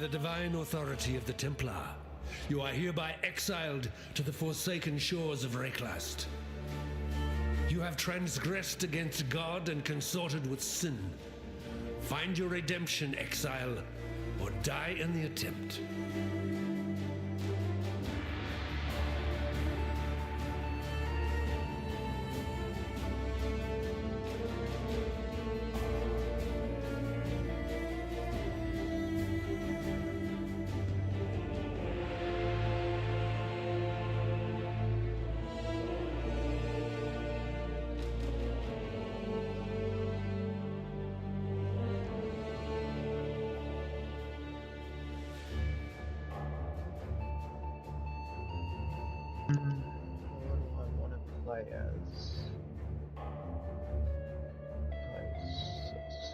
the divine authority of the Templar, you are hereby exiled to the forsaken shores of Rayclast. You have transgressed against God and consorted with sin. Find your redemption, exile, or die in the attempt.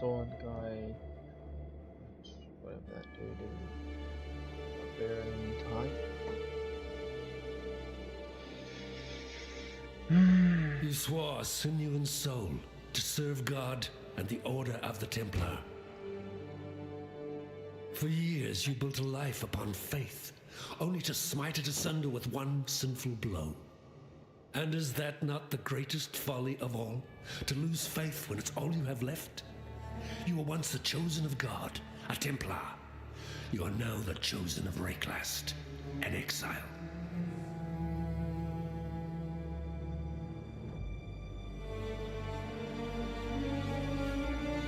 Sword guy, whatever that dude is, barbarian type. You swore sinew and soul to serve God and the Order of the Templar. For years you built a life upon faith, only to smite it asunder with one sinful blow. And is that not the greatest folly of all, to lose faith when it's all you have left? You were once the chosen of God, a Templar. You are now the chosen of Rayclast, an exile.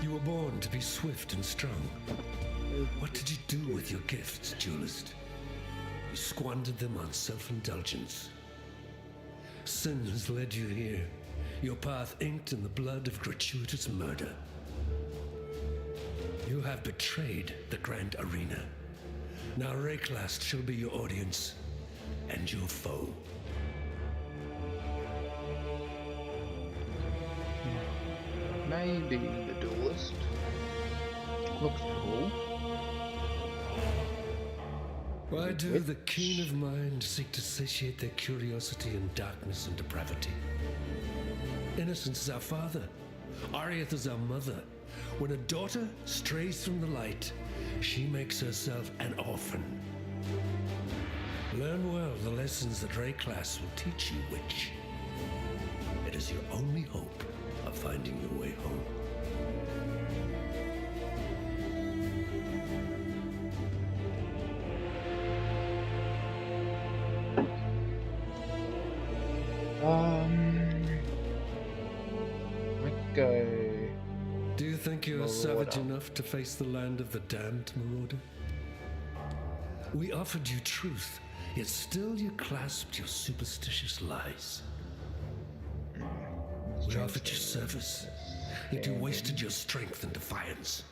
You were born to be swift and strong. What did you do with your gifts, duelist? You squandered them on self-indulgence. Sin has led you here, your path inked in the blood of gratuitous murder. You have betrayed the Grand Arena. Now Rayclast shall be your audience and your foe. Maybe the duelist. Looks cool. Why do the keen of mind seek to satiate their curiosity in darkness and depravity? Innocence is our father. Arieth is our mother. When a daughter strays from the light, she makes herself an orphan. Learn well the lessons that Rayclast will teach you, witch. It is your only hope of finding your way home. Let's go. Do you think you are savage enough to face the land of the damned, Marauder? We offered you truth, yet still you clasped your superstitious lies. We offered you service, yet you wasted your strength in defiance.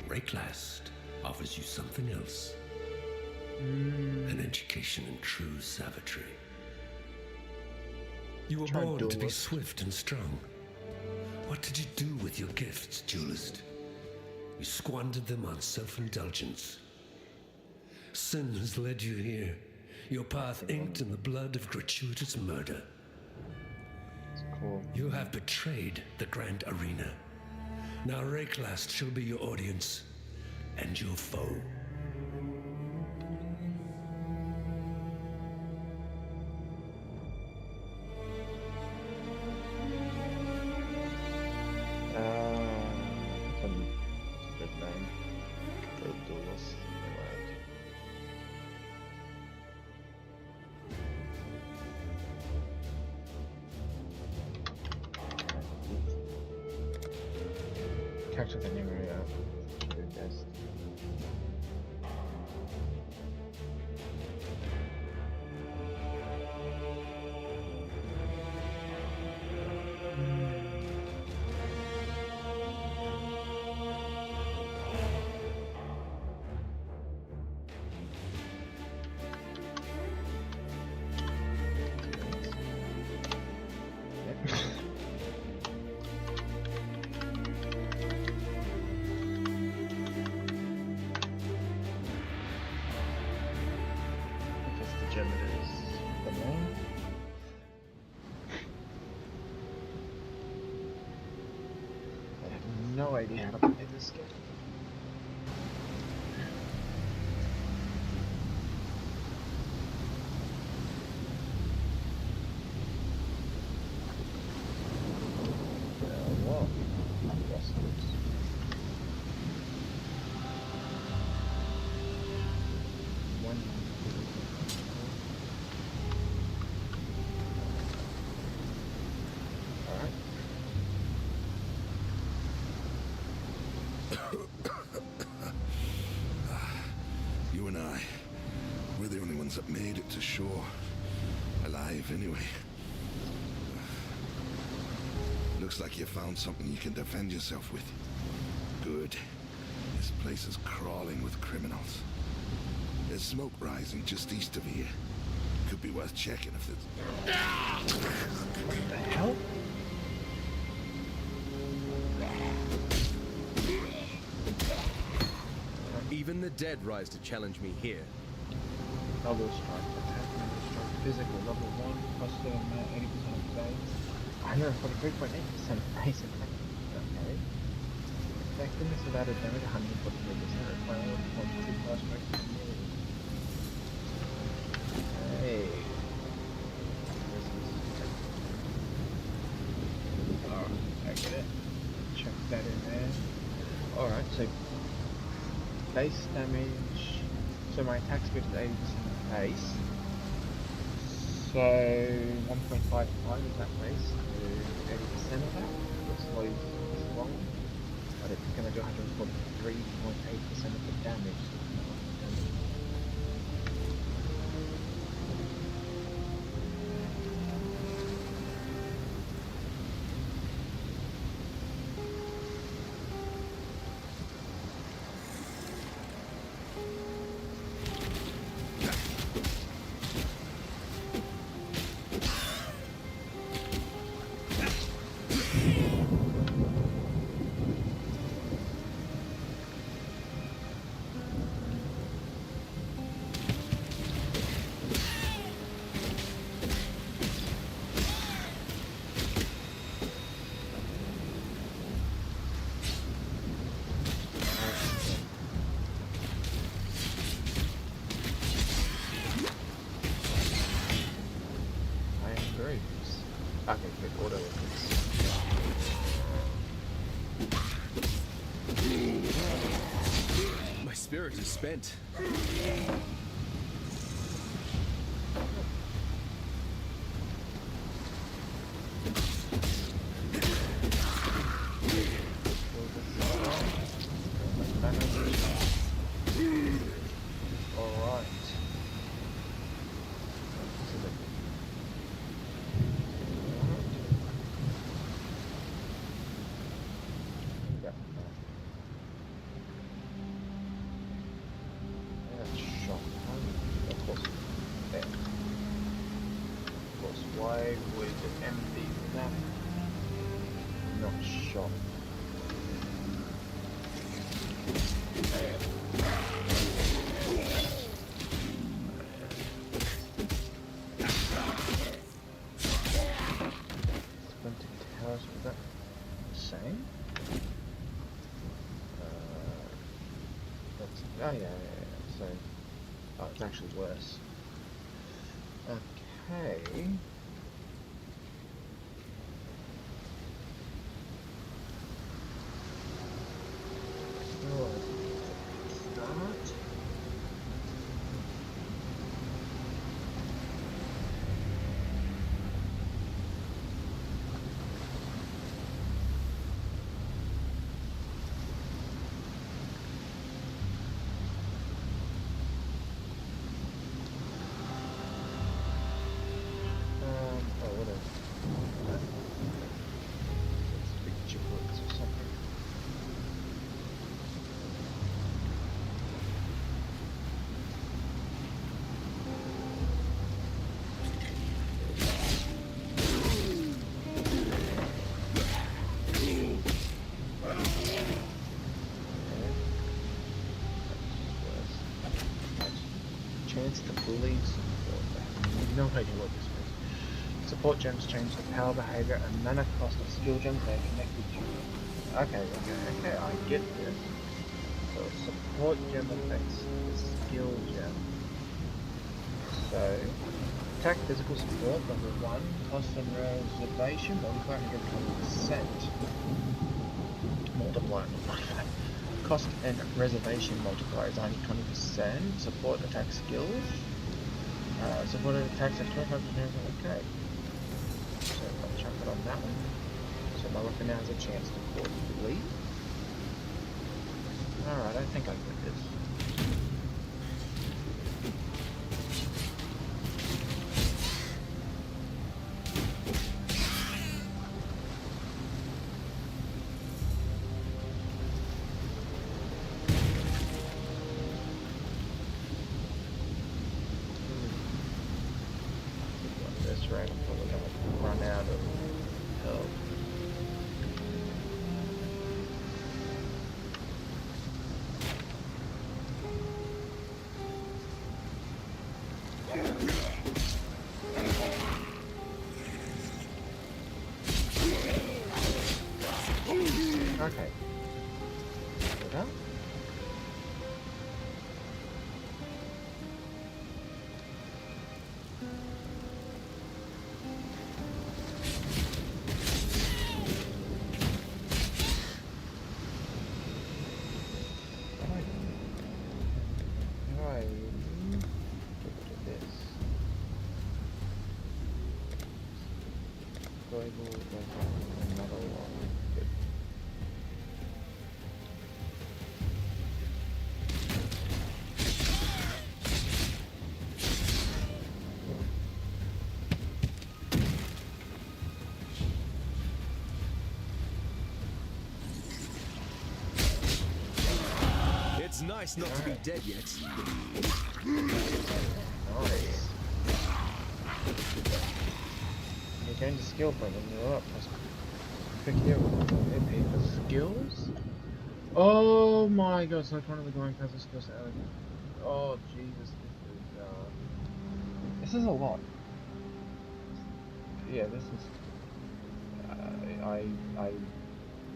Rayclast offers you something else. An education in true savagery. You were born to be swift and strong. What did you do with your gifts, duelist? You squandered them on self-indulgence. Sin has led you here, your path inked in the blood of gratuitous murder. Cool. You have betrayed the Grand Arena. Now Rayclast shall be your audience and your foe. That's a good name for the duelist. Character the name do best. InfestedGem it is. The name. I have no idea how to play this game. ones that made it to shore. Alive, anyway. Looks like you found something you can defend yourself with. Good. This place is crawling with criminals. There's smoke rising just east of here. Could be worth checking if it's... What the hell? Even the dead rise to challenge me here. Double strike, attack, double strike, physical, level 1, custom, 80% of base, 143.8% of base attack. Okay. Effectiveness of added damage, 143%, requiring 1.2 plus strike. Hey. Alright, I get it. Check that in there. Alright, so base damage, so my attack speed is 80% of base, so 1.55 is that base to 80% of that. Looks like it's long, but it's going to do 143.8% of the damage. Okay, good order My spirit is spent. Why would M be that? Not shot. Splinter Towers, was that the same? That's, oh yeah. So, oh, it's actually worse. Okay. Chance to bully support. I have no idea what this means. Support gems change the power, behavior, and mana cost of skill gems they are connected to. Okay, I get this. So support gem affects the skill gem. So attack physical support level 1, cost and reservation multiplier 120%. Multiplier, not cost and reservation multiplier is only 20%. Support attack skills. Support attacks at 25%. Okay. So I'll chuck it on that one. So my weapon now has a chance to port delete. Alright, I think I get this. around, I'm probably gonna run out of health. Okay. Good up. Right. Get rid of this. Global, another one. Good. It's nice not to be dead yet. Nice. You gain the skill point when you're up. Pick your AP for skills. Oh my god, it's like one of the going puzzle skills that oh Jesus, this is a lot. Yeah, this is I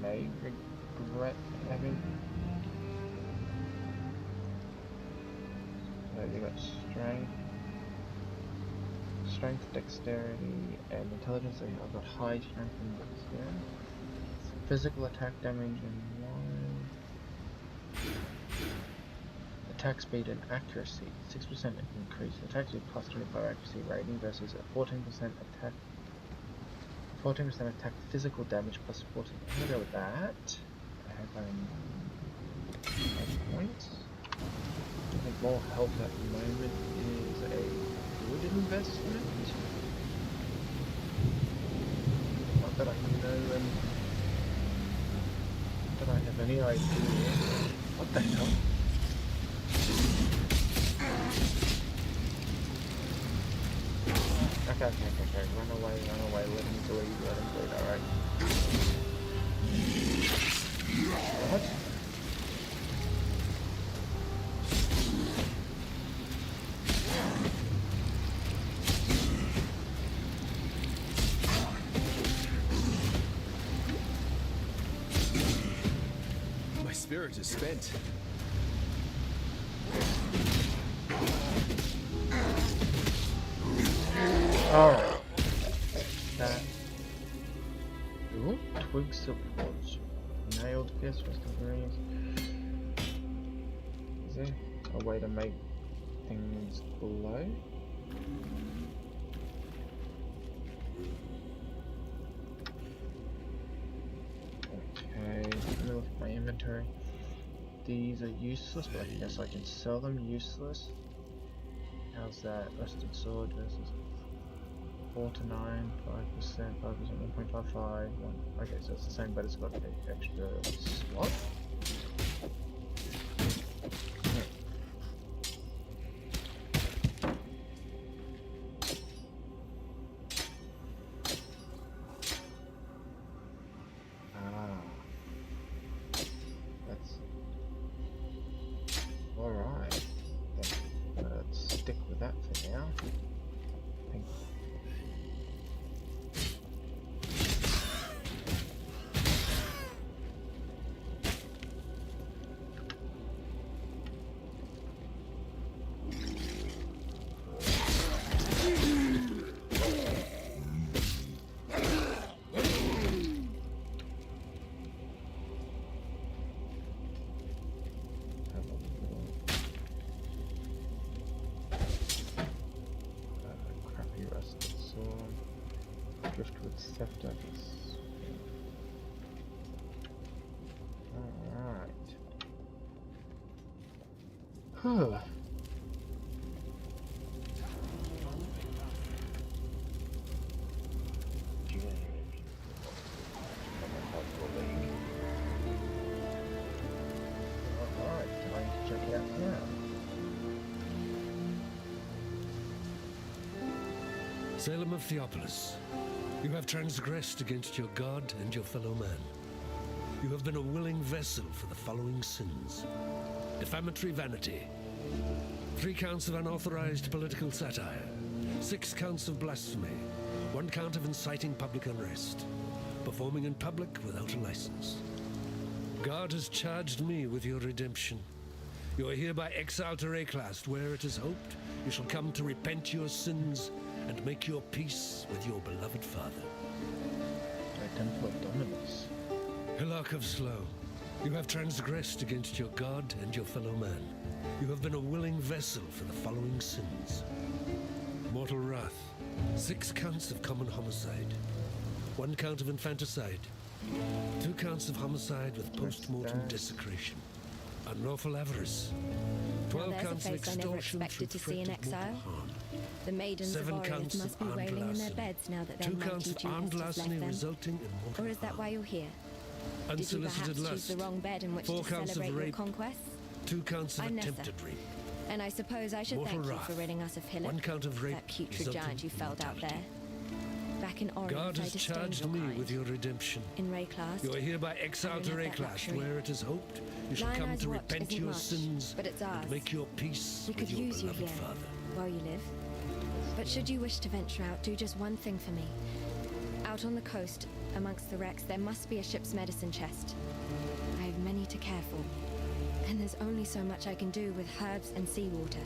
may regret having. So you got strength, dexterity, and intelligence. So I've got high strength and dexterity. Physical attack damage and 1. Attack speed and accuracy. 6% increase. Attack speed plus 25 accuracy rating versus a 14% attack. 14% attack physical damage plus 14. I'm gonna go with that. I have 8 points. I think more health at the moment is a good investment. Not that I know that I have any idea. What the hell? Okay. Run away, let him bleed, alright. What? My spirit is spent. Alright. That. Ooh, twig support. Nailed fist, rest of greens. Is there a way to make things glow? Okay, let me look at my inventory. These are useless, but I guess I can sell them useless. How's that? Rusted sword versus 4 to 9, 5%, 5%, 1.55, 1. Okay, so it's the same, but it's got an extra slot. That's alright. Let's stick with that for now. Driftwood scepter. Alright. Alright, time to check it out now. Salem of Theopolis, you have transgressed against your God and your fellow man. You have been a willing vessel for the following sins: defamatory vanity, 3 counts of unauthorized political satire, 6 counts of blasphemy, 1 count of inciting public unrest, performing in public without a license. God has charged me with your redemption. You are hereby exiled to Rayclast, where it is hoped you shall come to repent your sins and make your peace with your beloved father. The Temple of Dominus. Hillock of Slough, you have transgressed against your God and your fellow man. You have been a willing vessel for the following sins: mortal wrath, 6 counts of common homicide, 1 count of infanticide, 2 counts of homicide with post-mortem desecration, unlawful avarice, 12 there's a counts of face I never extortion expected to through see in threat of mortal exile. harm, The maidens 7 of counts Orius must be of armed wailing in their larceny, beds now that their 2 counts mighty of Duke armed has just larceny left them. resulting in mortal Or is that harm, why you're here? Did you unsolicited perhaps choose lust, the wrong bed in which 4 to counts of celebrate your rape, conquests? 2 counts of I'm Nessa. attempted rape, And I suppose I should mortal thank you wrath, for ridding us of Hillock, 1 count of rape that putrid resulting giant you in felled out there. mortality. Back in Orius, God I has disdained charged your me kind. with your redemption. In Rayclast, You are hereby exiled to I don't have that Rayclast, luxury. where it is hoped you shall come Lionel's to watch repent isn't your much, sins but it's ours. and make your peace we with could your use you beloved here father. while you live. But should you wish to venture out, do just one thing for me. Out on the coast, amongst the wrecks, there must be a ship's medicine chest. I have many to care for, and there's only so much I can do with herbs and seawater.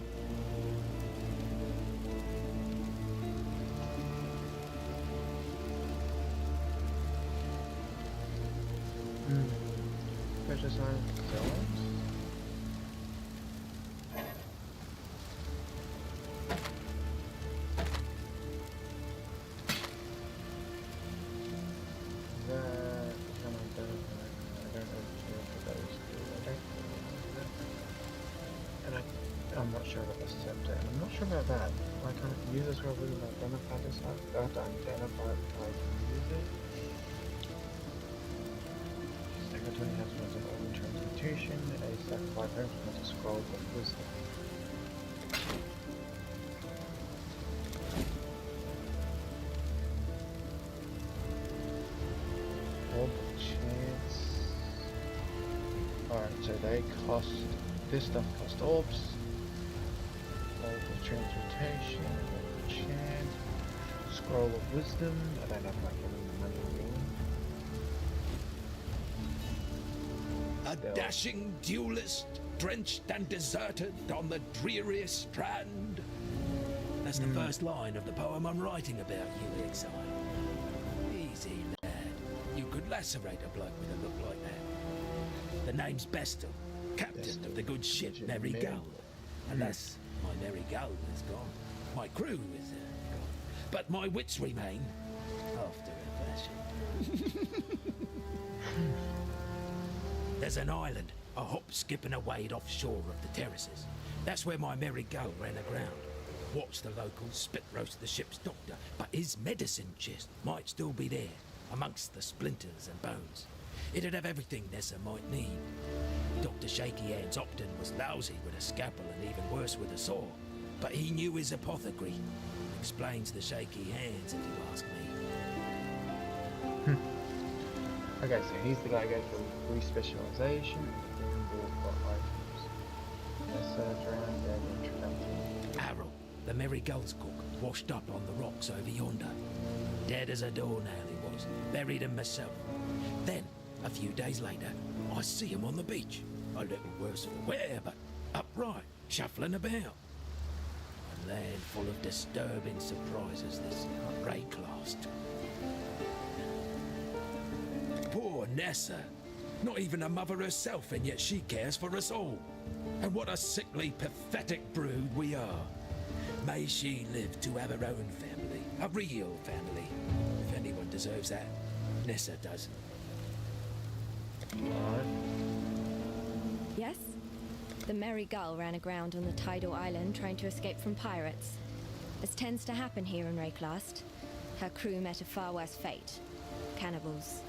Precious Island. I'm not sure about the scepter, and I'm not sure about that. Why can't users who are willing to identify this identify user? Secretary has was an open transmutation, a sacrifice with a scroll of wisdom. Orb of chance. Alright, so they cost, this stuff costs orbs. Orb of transmutation, orb of chance, scroll of wisdom. I don't know if I can money A dashing duelist, drenched and deserted on the dreariest strand. That's the first line of the poem I'm writing about you, exile. Easy, lad. You could lacerate a bloke with a look like that. The name's Bestel, captain of the good ship Merry Gull. Alas, my Merry Gull is gone. My crew is gone. But my wits remain, after a fashion. There's an island, a hop, skip and a wade offshore of the terraces. That's where my Merry Gull ran aground. Watched the locals spit roast the ship's doctor, but his medicine chest might still be there, amongst the splinters and bones. It'd have everything Nessa might need. Dr. Shaky Hands Opton was lousy with a scalpel and even worse with a saw, but he knew his apothecary. Explains the shaky hands, if you ask me. Okay, so he's the guy who goes for re-specialization. Harold, the Merry Gull's cook, washed up on the rocks over yonder. Dead as a doornail he was, buried him myself. Then, a few days later, I see him on the beach. A little worse for wear, but upright, shuffling about. A land full of disturbing surprises, this Rayclast. Poor Nessa. Not even a mother herself, and yet she cares for us all. And what a sickly, pathetic brood we are. May she live to have her own family, a real family. If anyone deserves that, Nessa does. Yes? The Merry Gull ran aground on the tidal island trying to escape from pirates. As tends to happen here in Rayclast, her crew met a far worse fate. Cannibals.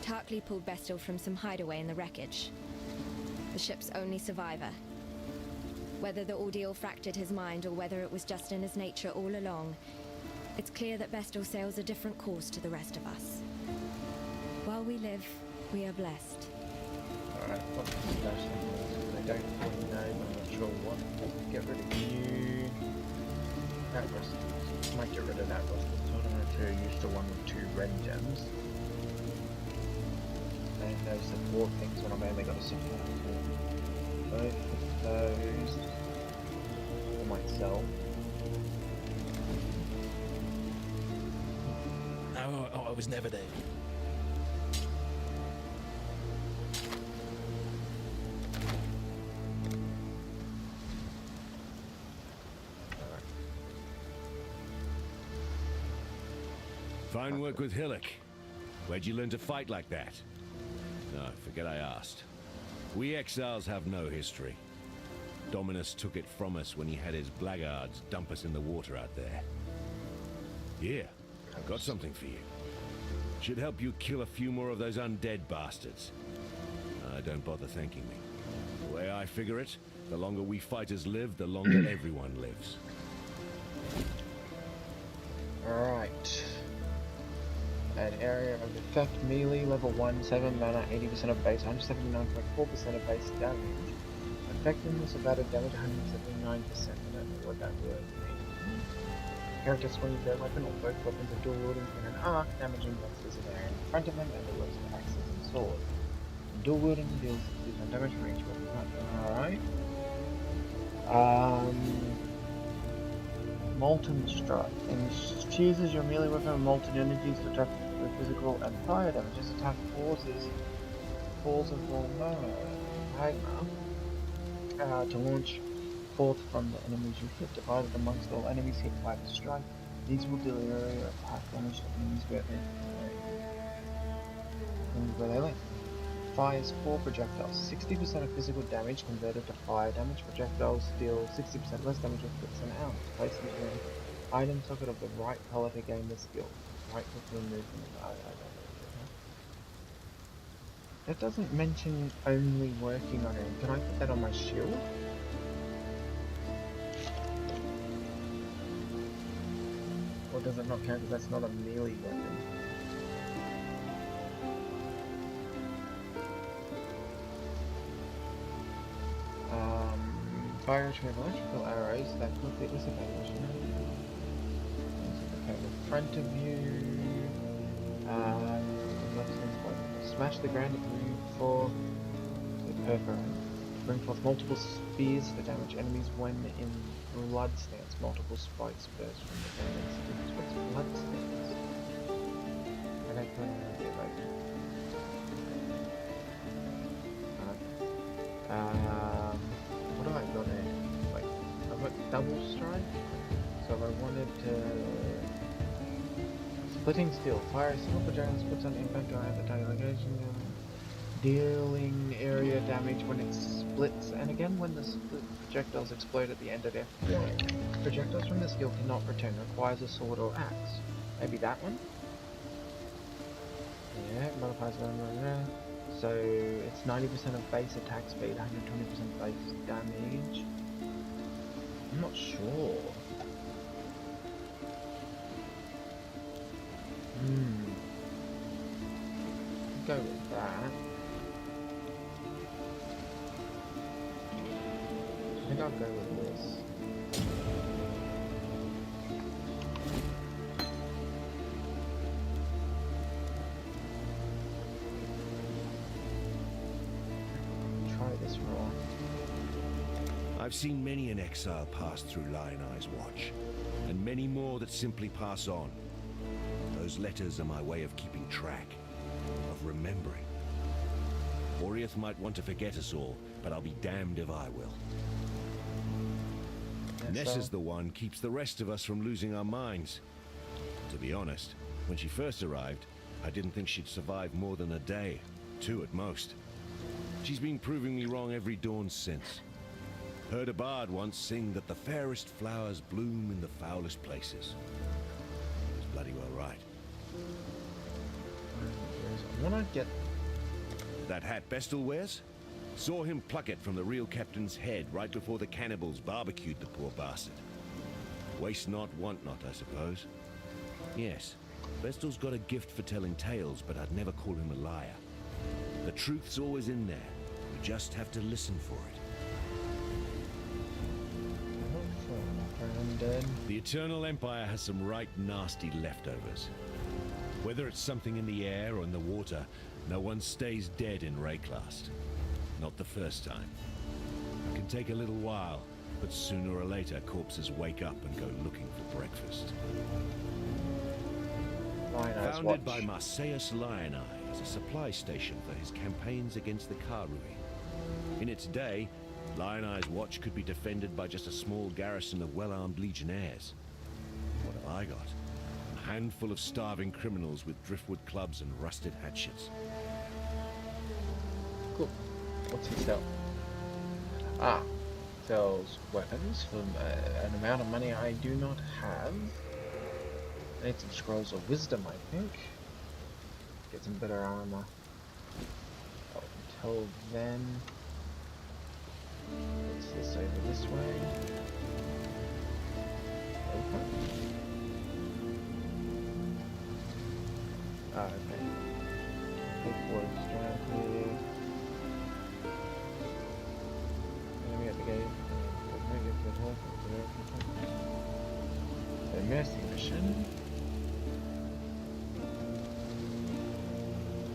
Tarkley pulled Bestel from some hideaway in the wreckage. The ship's only survivor. Whether the ordeal fractured his mind or whether it was just in his nature all along, It's clear that Bestel sails a different course to the rest of us. While we live, we are blessed. Alright, what's the dash thing? I don't fully know, but I'm not sure what. Get rid of you. That rusted. Might get rid of that rusted sword. I'm not sure used to one with 2 red gems. And those support things when I've only got a support tool. Both of those for myself. Oh, I was never there. Fine work with Hillock. Where'd you learn to fight like that? No, forget I asked. We exiles have no history. Dominus took it from us when he had his blackguards dump us in the water out there. Here, I've got something for you. Should help you kill a few more of those undead bastards. Don't bother thanking me. The way I figure it, the longer we fighters live, the longer everyone lives. Alright. An area of effect melee, level 1, 7 mana, 80% of base, 179.4% of base damage. Effectiveness of added damage, 179%. I don't know what that word means. Character swings their weapon or both weapons are dual wielding in an arc, damaging monsters in the area in front of them and the works of axes and swords. Dual wielding deals 60% damage for each weapon. Alright. Molten Strike. Infuses your melee weapon with molten energies to attack with physical and fire damage. This attack falls of magma to launch forth from the enemies you hit, divided amongst all enemies hit by the strike. These will deal area attack damage to enemies where they land. Fires 4 projectiles. 60% of physical damage converted to fire damage. Projectiles deal 60% less damage with hits an ounce. Place them in an item socket of the right color to gain the skill. Right click to remove them. I don't know. That doesn't mention only working on it. Can I put that on my shield? Or does it not count because that's not a melee weapon? Fire with electrical arrows that quickly dissipate. Okay, in front of you. Smash the ground and bring forth the perforate. Bring forth multiple spears to damage enemies when in blood stance. Multiple spikes burst from the enemies. What's blood stance? I don't know what to do about it. What do I got here? Wait, I've got double strike. So if I wanted to... Splitting steel. Fire a single projectile splits on impact or at the target location. Dealing area damage when it splits. And again when the split projectiles explode at the end of their flight. Projectiles from the skill cannot return. Requires a sword or axe. Maybe that one? Yeah, modifies one. So it's 90% of base attack speed, 120% base damage. I'm not sure. Go with that. I think I'll go with this. This raw. I've seen many an exile pass through Lion Eye's watch, and many more that simply pass on. Those letters are my way of keeping track, of remembering. Oriath might want to forget us all, but I'll be damned if I will. Nessa's the one keeps the rest of us from losing our minds. To be honest, when she first arrived, I didn't think she'd survive more than a day, 2 at most. She's been proving me wrong every dawn since. Heard a bard once sing that the fairest flowers bloom in the foulest places. He was bloody well right. I wanna get... That hat Bestel wears? Saw him pluck it from the real captain's head right before the cannibals barbecued the poor bastard. Waste not, want not, I suppose. Yes, Vestal's got a gift for telling tales, but I'd never call him a liar. The truth's always in there. You just have to listen for it. Brandon. The Eternal Empire has some right nasty leftovers. Whether it's something in the air or in the water, no one stays dead in Rayclast. Not the first time. It can take a little while, but sooner or later corpses wake up and go looking for breakfast. Lioneyes Founded Watch. by Marseus Lioneye as a supply station for his campaigns against the Karui. In its day, Lioneye's Watch could be defended by just a small garrison of well-armed legionnaires. What have I got? A handful of starving criminals with driftwood clubs and rusted hatchets. Cool. What's he sell? Ah, sells weapons for an amount of money I do not have. I need some scrolls of wisdom, I think. Get some better armor. Oh, until then, what's this over this way? Okay. Ah, okay. Paperwork's down here. Enemy at the gate. A mercy mission.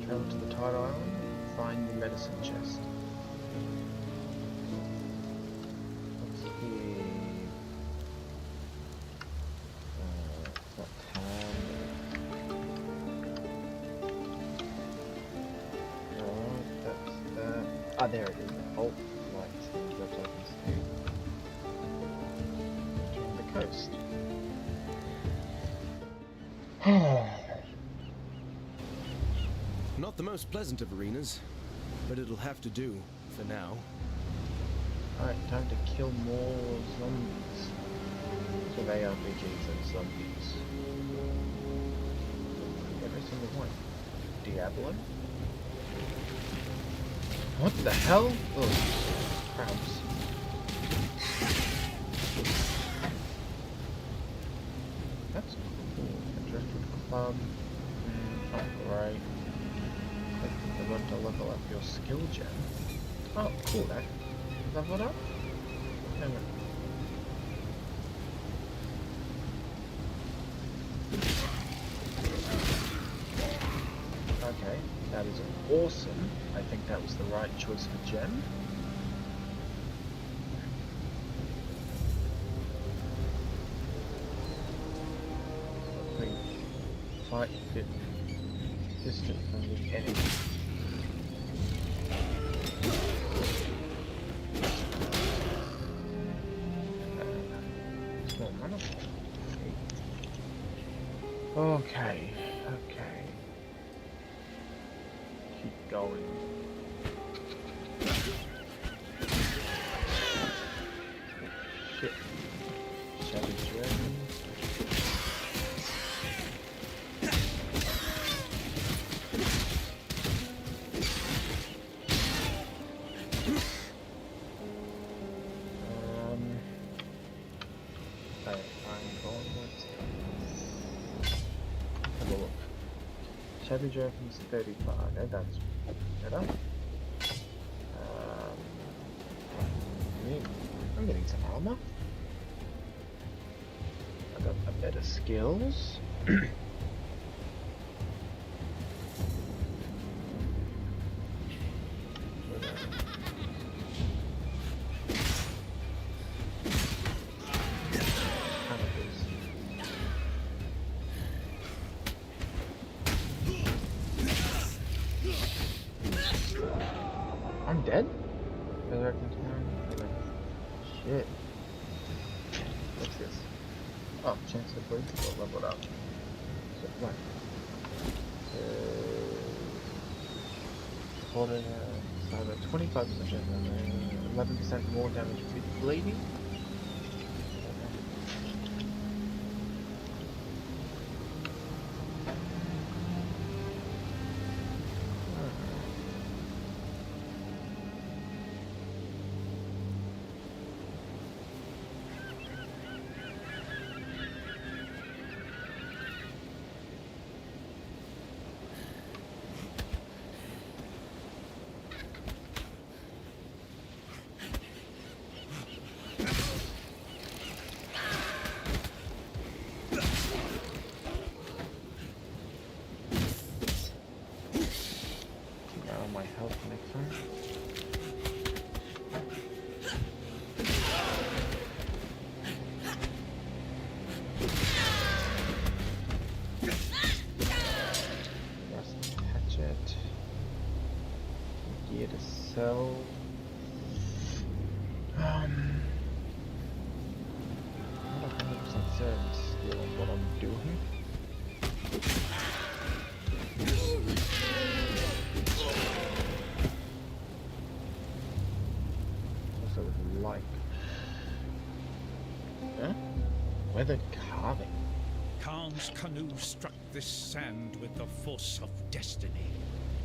Travel to the Tidal Island. Find the medicine chest. What's here? It's not town. Alright, that's that. Ah, there it is. Oh, right. That's what I can see. On the coast. Not the most pleasant of arenas, but it'll have to do for now. Alright, time to kill more zombies. So they are ARPGs and zombies. Every single one. Diablo? What the hell? Oh, crabs. That's cool. A driftwood club. Alright. Click the button to level up your skill gem. Oh, cool, that. Level it up? Hang on. Okay, that is awesome. I think that was the right choice for gem. Fight fit distant from the enemy. Small mana. Okay, okay. Keep going. Shit. Shabby dragon. Shabby Dragon's 35, okay, that's better. I'm getting some armor. I got a better skills. I'm dead? Shit. What's this? Oh, chance to break or level up. So, what? Supported, so 25% and 11% more damage with bleeding. So I'm not 100% certain still on what I'm doing. Also would like weathered carving. Khan's canoe struck this sand with the force of destiny.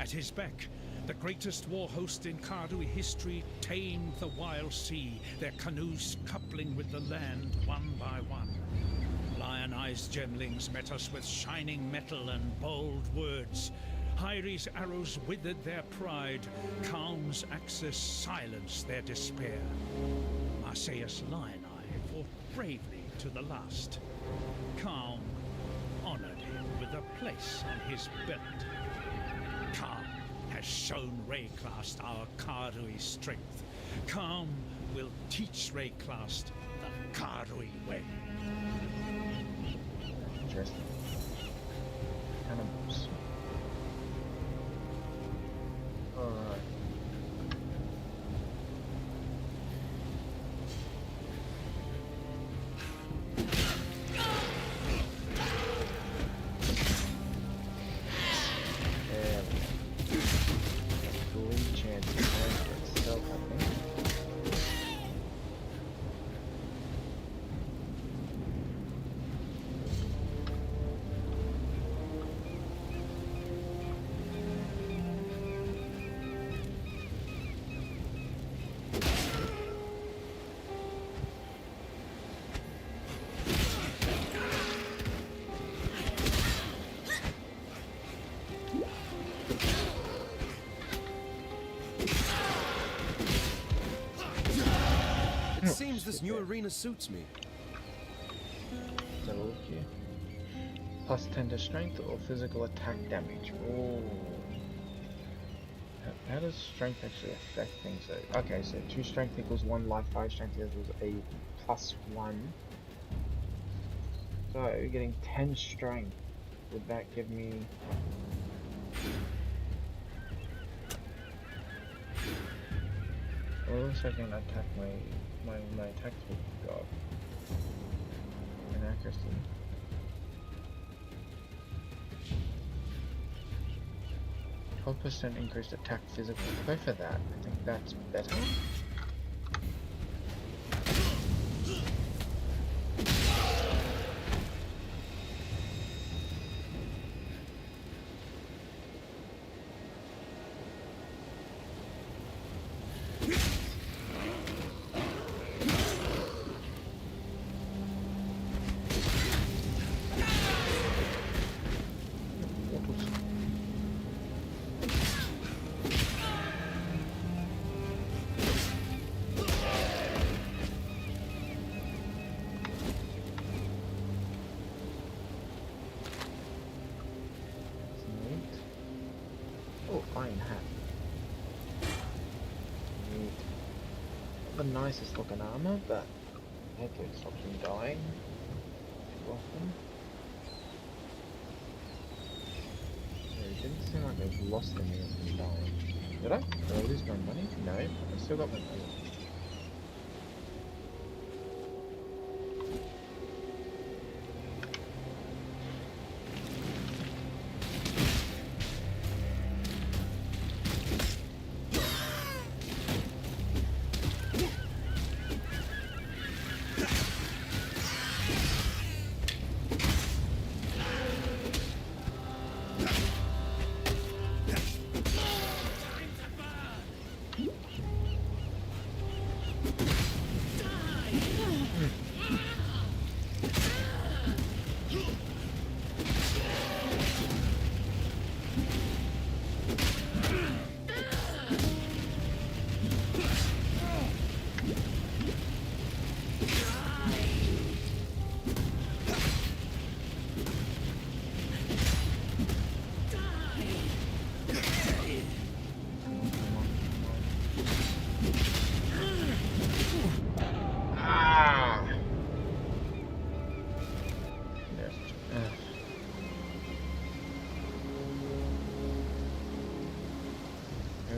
At his beck, the greatest war host in Karui history tamed the wild sea, their canoes coupling with the land one by one. Lion-eyed gemlings met us with shining metal and bold words. Hyri's arrows withered their pride. Khan's axes silenced their despair. Marseilles Lion-Eye fought bravely to the last. Khan honored him with a place on his belt. Khan has shown Rayclast our Karui strength. Khan will teach Rayclast the Karui way. Interesting. Cannibals. Alright. It seems this new arena suits me. Let's have a look here. Plus 10 to strength or physical attack damage. Oh. How does strength actually affect things? So, okay, so 2 strength equals 1 life, 5 strength equals a +1. So, getting 10 strength, would that give me... Well, it looks like I can attack my attacks will go up. And accuracy. %12 increased attack physical. I'll go for that. I think that's better. Iron hat. Neat. Not the nicest looking armor, but hopefully it stops me dying too often. It didn't seem like I've lost any of them dying. Did I? Did I lose my money? No, I still got my money.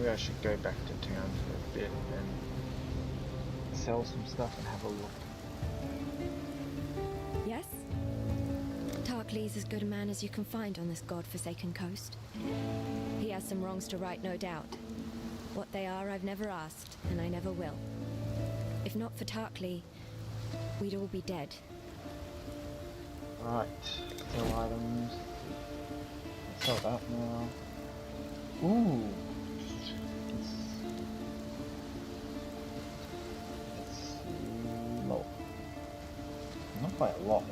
Maybe I should go back to town for a bit and sell some stuff and have a look. Yes? Tarklee's as good a man as you can find on this god-forsaken coast. He has some wrongs to right, no doubt. What they are, I've never asked, and I never will. If not for Tarklee, we'd all be dead. Right, sell items. Sell that now. Ooh! It's low. Not by a lot.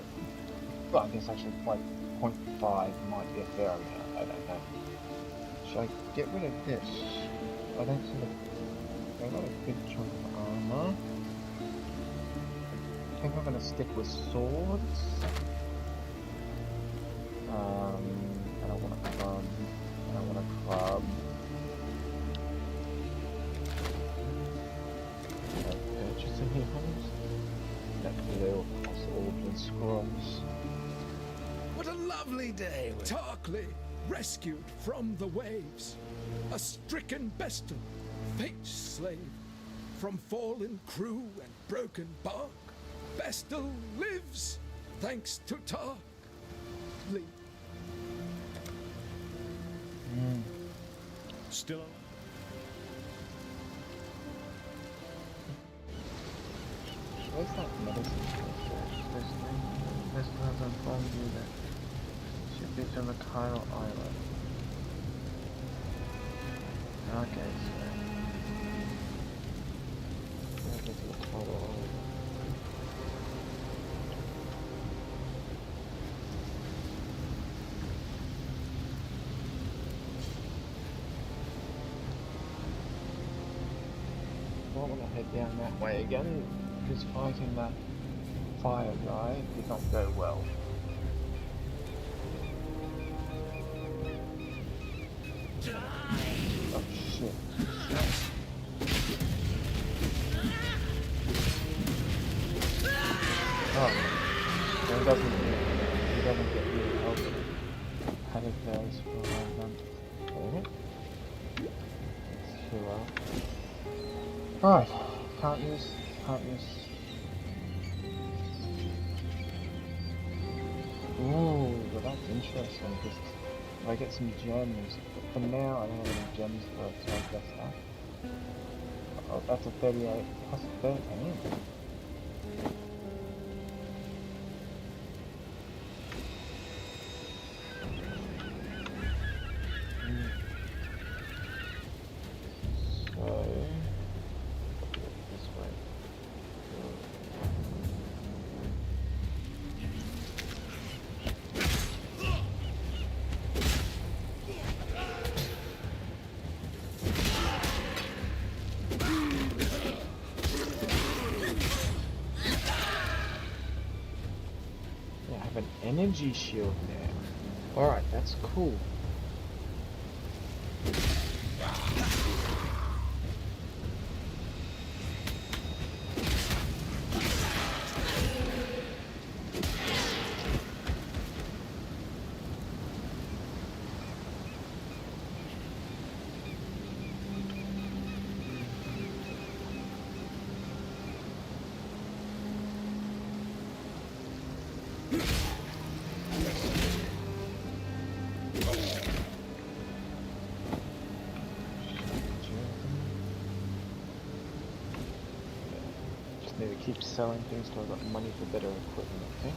But I guess actually like 0.5 might be a fair amount. I don't know. Should I get rid of this? I don't see the... I got a good chunk of armor. I think I'm gonna stick with swords. I don't want a club. I don't want a club. No purchase any items. No blue plus orbs and scrolls. What a lovely day! Tarklee, rescued from the waves. A stricken Bestel, fate's slave. From fallen crew and broken bark, Bestel lives, thanks to Tarklee. Still alive? Where's that medicine place? Bestel has informed you that she lives on the Kyle Island. Okay, so... I'll get to the Kyle Island. I don't want to head down that way again, because fighting that fire guy did not go well. Oh shit. Oh, so he doesn't get really helpful. Had it does for them. Okay. Let's heal up. Right, can't use. Ooh, but that's interesting, because if I get some gems, but for now I don't have any gems for it, so I guess that. Oh, that's a 38 plus 13. Energy shield now. Alright, that's cool. Need to keep selling things till I got money for better equipment, I think.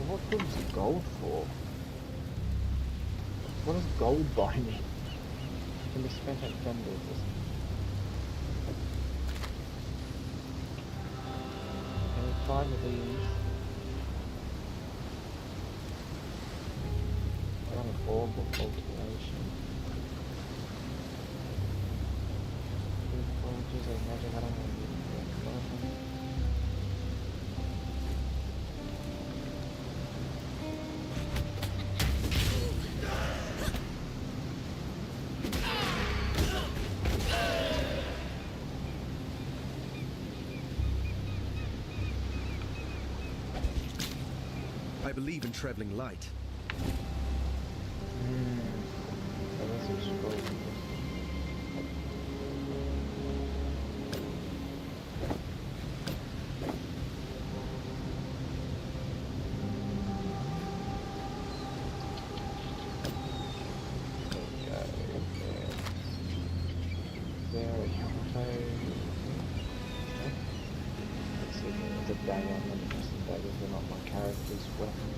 What is gold for? What does gold buy me? Can be spent at vendors. Can we 5 of these? I want an orb of cultivation. Jeez, I imagine I don't want to be I believe in traveling light. So this is scroll. There we go. Let's see, there's a dagger. I'm going to press the daggers, they're not my character's weapon.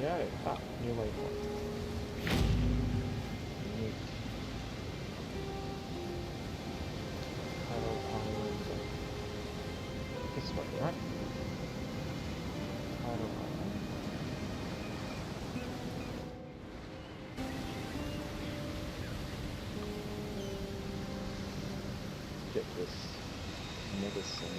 Yeah, new waypoint. Neat. Title Island. This way, right? Title Island. Get this medicine.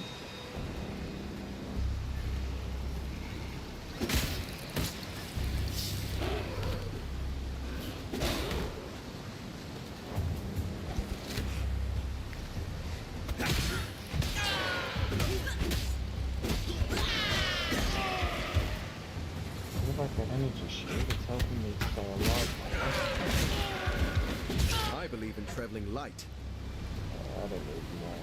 Like that energy shield, it's helping me stay alive. I believe in traveling light. I don't need more.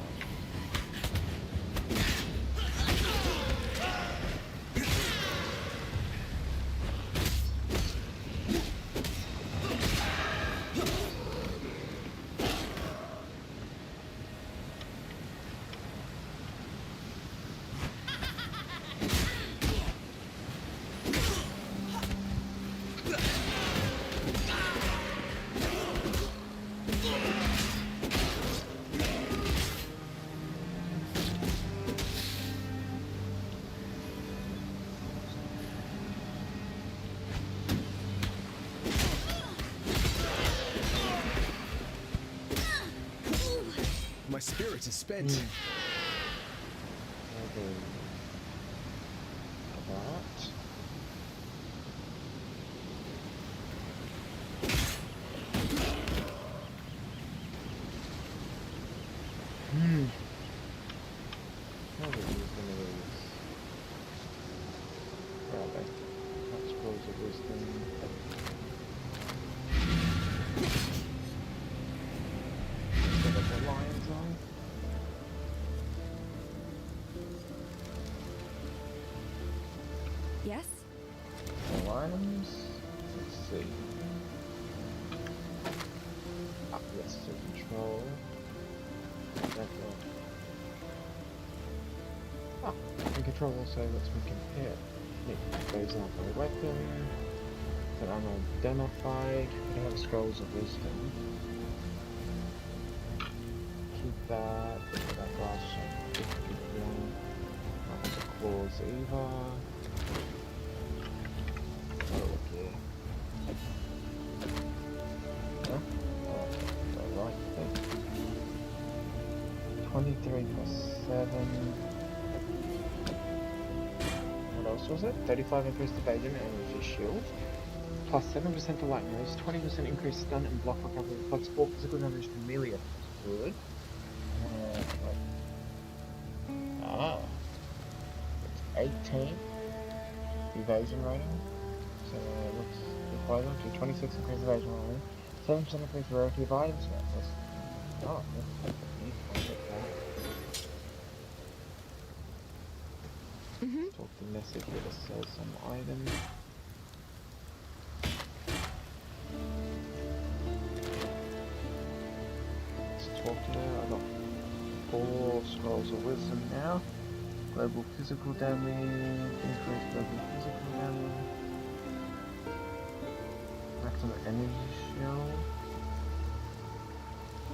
My spirit is spent. Okay. That. How are we using these? Where are they? That scrolls of wisdom. The lion's eye. Yes? All items. Let's see. Yes, to control. And control also lets me compare. For example, a weapon that I'm identified. We have scrolls of wisdom. Keep that. That glass shot. Keep one. Not the claws either. Oh, okay. Huh? Oh, right thing. 23 plus 7. What else was it? 35 increased evasion and energy shield. Plus 7% to lightning resist, 20% increased stun and block recovery. Plus 4 physical damage to melee. Good. It's 18 evasion rating. So it looks equivalent to 26 increased evasion rating. 7% increased rarity of items. Oh, that's neat. Talk to message here to sell some items. Let's talk to her. I got 4 scrolls of wisdom now. Global physical damage, increased global physical damage. Maximum energy shield.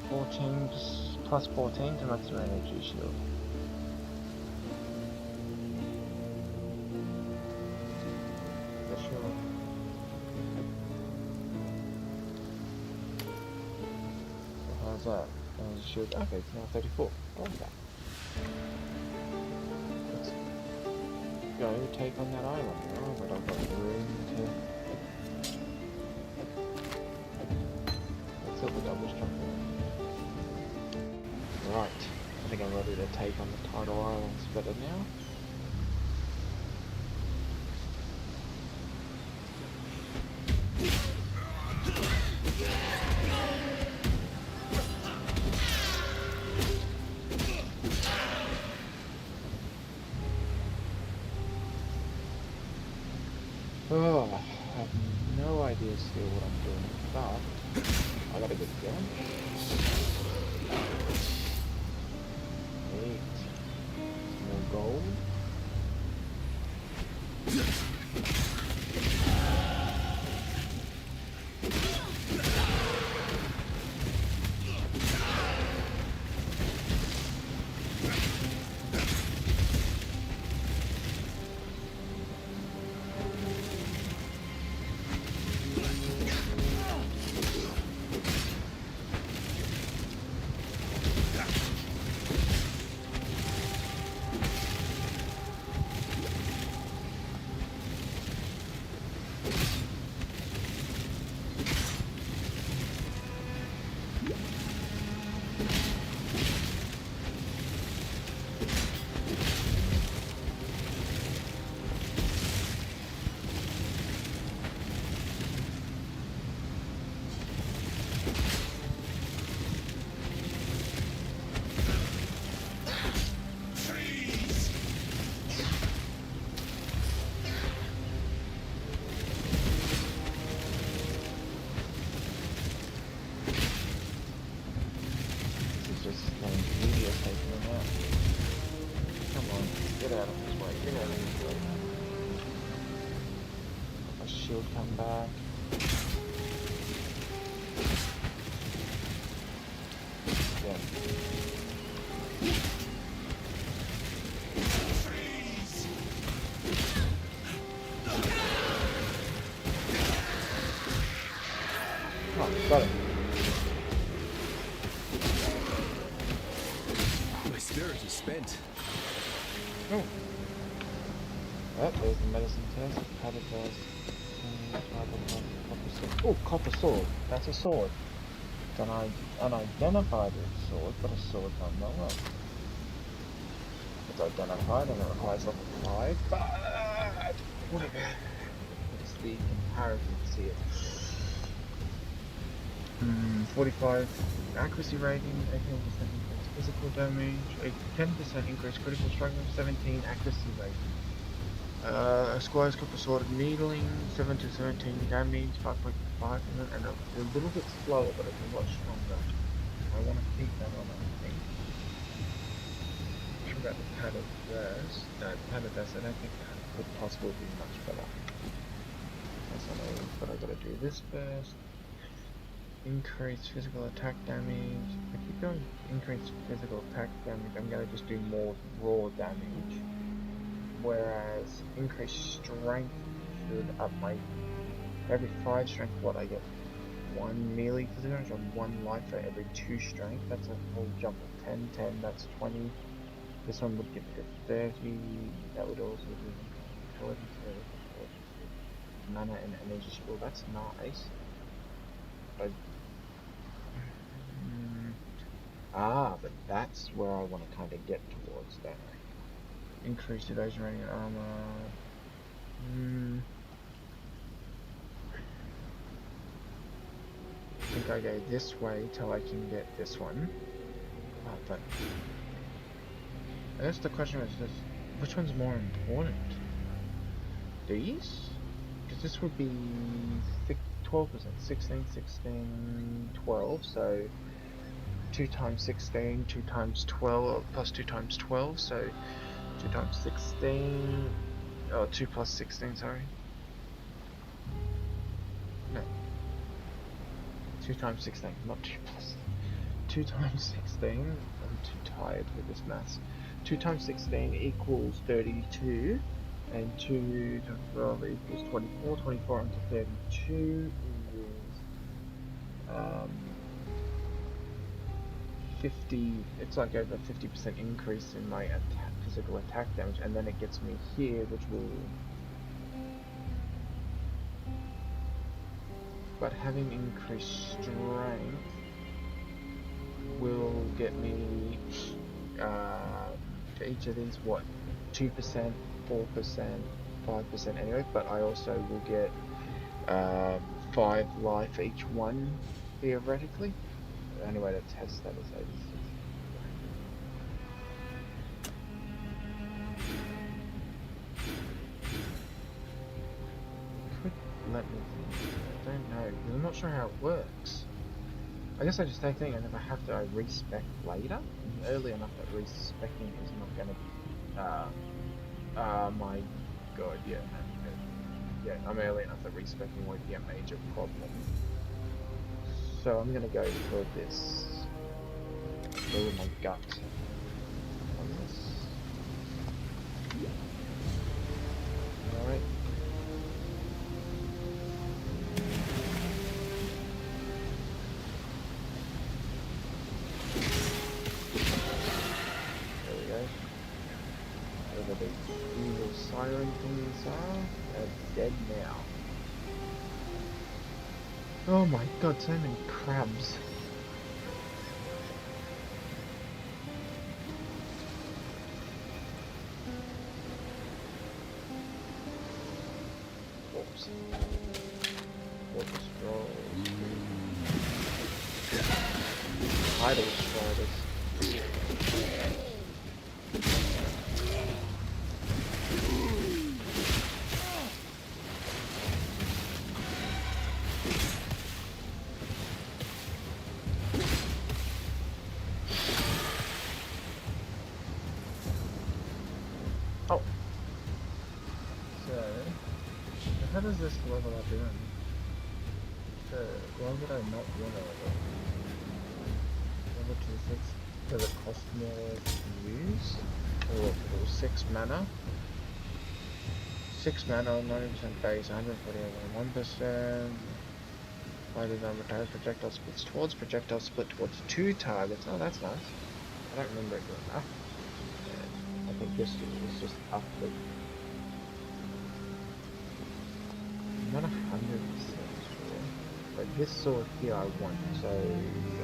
14 plus 14 to maximum energy shield. Sure. So how's that? Energy shield. Okay, it's now 34. I like that. Let's go take on that island now, but I've got room to. Let's hit the double structure. Right, I think I'm ready to take on the tidal islands better now. Oh, I have no idea still what I'm doing, but I got a good feeling. 8. No gold. Shield come back. Yeah. Oh, got it. My spirit is spent. Oh. Oh, there's the medicine test. How did those? Oh, copper sword. That's a sword. It's an unidentified sword, but a sword nonetheless. It's identified and it requires level 5, but whatever. It's the comparison to see it. 45 accuracy rating, 18% increase physical damage, 10% increase critical strength, 17 accuracy rating. Squire's Copper Sword of Needling, 7 to 17 damage, 5.5, and a little bit slower, but it's a lot stronger. I want to keep that on, I think. What about the Path of Verse? No, the Path of Verse, I don't think that could possibly be much better. That's not all, but I gotta do this first. Increase physical attack damage. I keep going increase physical attack damage, I'm gonna just do more raw damage. Whereas increased strength should up my every 5 strength. What I get 1 melee physical damage and 1 life for every 2 strength. That's a whole jump of 10, 10. That's 20. This one would give it a 30. That would also be intelligence, mana and energy skill. That's nice. But but that's where I want to kind of get towards, don't I? Increased evasion rating and armor. I think I go this way till I can get this one. But I guess the question is just which one's more important? These? Because this would be 12%, 16, 16, 12, so 2 times 16, 2 times 12, plus 2 times 12, so 2 times 16, oh, 2 plus 16, sorry. No. 2 times 16, not 2 plus. 2 times 16, I'm too tired for this maths. 2 times 16 equals 32, and 2 times 12 equals 24. 24 into 32 is 50. It's like over 50% increase in my physical attack damage, and then it gets me here, which will. But having increased strength will get me for each of these, what, 2%, 4%, 5% anyway, but I also will get 5 life each one, theoretically. The only way to test that is 86. Could let me think. I don't know, because I'm not sure how it works. I guess I just don't think, and if I have to, I respec later. I'm early enough that respecking is not going to be. My god, yeah, yeah, I'm early enough that respecking won't be a major problem. So I'm going to go for this. Go with my gut on this. Alright. Whatever the evil siren things are dead now. Oh my god, so many crabs. Oops. Water scrolls. Tidal striders. Oh. So, how does this level up in? Why would I not want to level 26? Does it cost more to use? Or 6 mana? 6 mana, 90% base, 140 1%. Why did I retire? Projectile splits towards, projectile split towards 2 targets. Oh, that's nice. I don't remember it doing that. I think this is just up the. I'm not 100% sure. But this sword here I want, so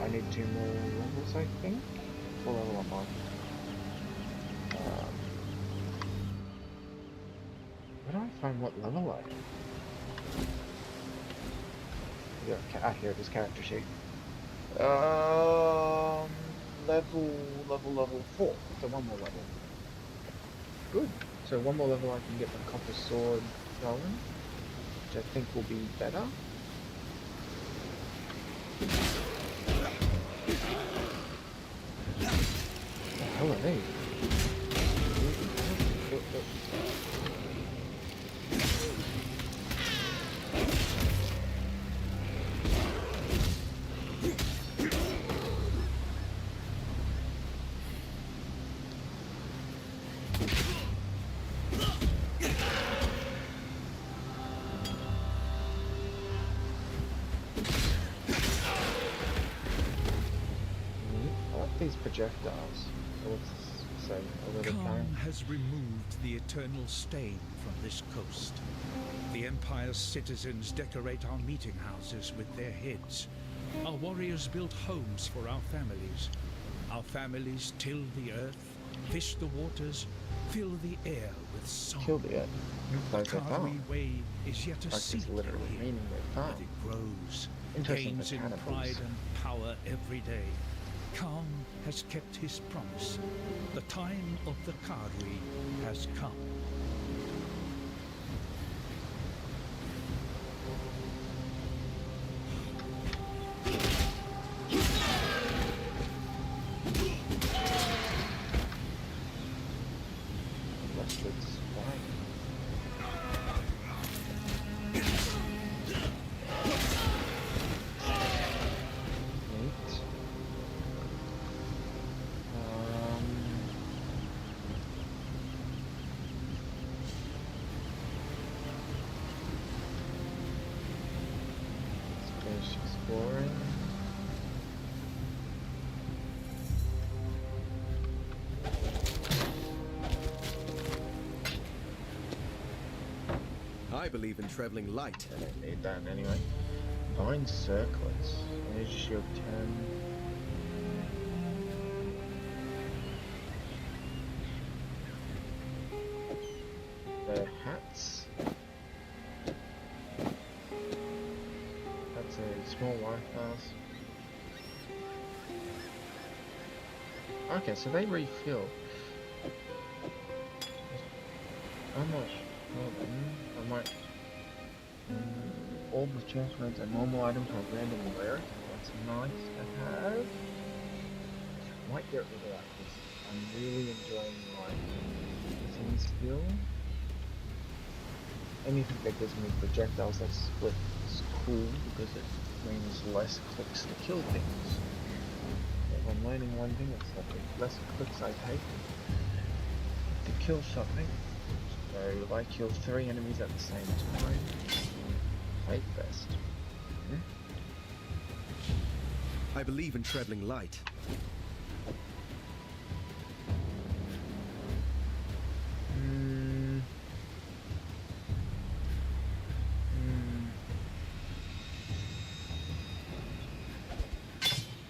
I need 2 more levels, I think. What level am I? Where do I find what level I am? Yeah, here it is, character sheet. Level 4. So 1 more level. Good. So 1 more level I can get the copper sword going, which I think will be better. What the hell are they? These projectiles. Let's say a little Khan has removed the eternal stain from this coast. The Empire's citizens decorate our meeting houses with their heads. Our warriors build homes for our families. Our families till the earth, fish the waters, fill the air with song. Kill the earth. The Kharwi way is yet a Like seed it's literally here, meaning they farm. but it grows, Interesting gains for in cannibals. pride and power every day. Khan has kept his promise. The time of the Qadri has come. Exploring. I believe in traveling light. I don't need that anyway. Bind circlets. Energy shield 10. The hats. That's a small Wi-Fi. Okay, so they refill. How much? I might. All the transference and normal items are random rare. That's nice to have. Might get rid of that because I'm really enjoying my missing skill. Anything that gives me projectiles that split is cool because it means less clicks to kill things. If I'm learning one thing, it's that the less clicks I take to kill something. So if I kill 3 enemies at the same time, fate best. I believe in traveling light.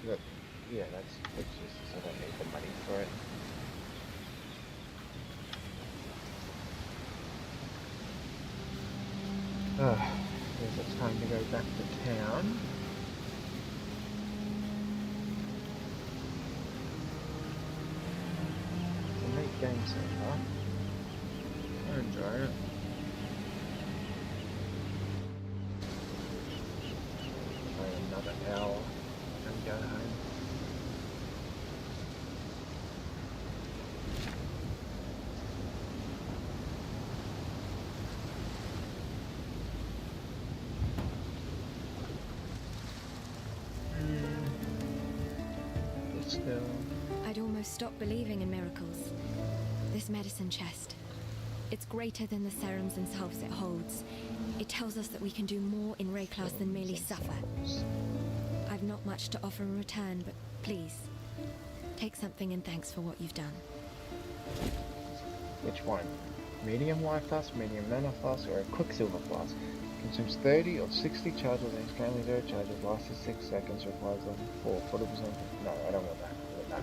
Look, yeah, that's just so I don't need the money for it. Guess it's time to go back to town. It's a neat game so far. I enjoy it. Play another hour and go home. I'd almost stopped believing in miracles. This medicine chest. It's greater than the serums and salves it holds. It tells us that we can do more in Rayclass than merely suffer. I've not much to offer in return, but please, take something in thanks for what you've done. Which one? Medium Y flask, medium mana flask, or a quicksilver flask? Consumes 30 or 60 charges and extremely 0 charges, lasts for 6 seconds, requires level 4, 40%. No, I don't want that. I want that.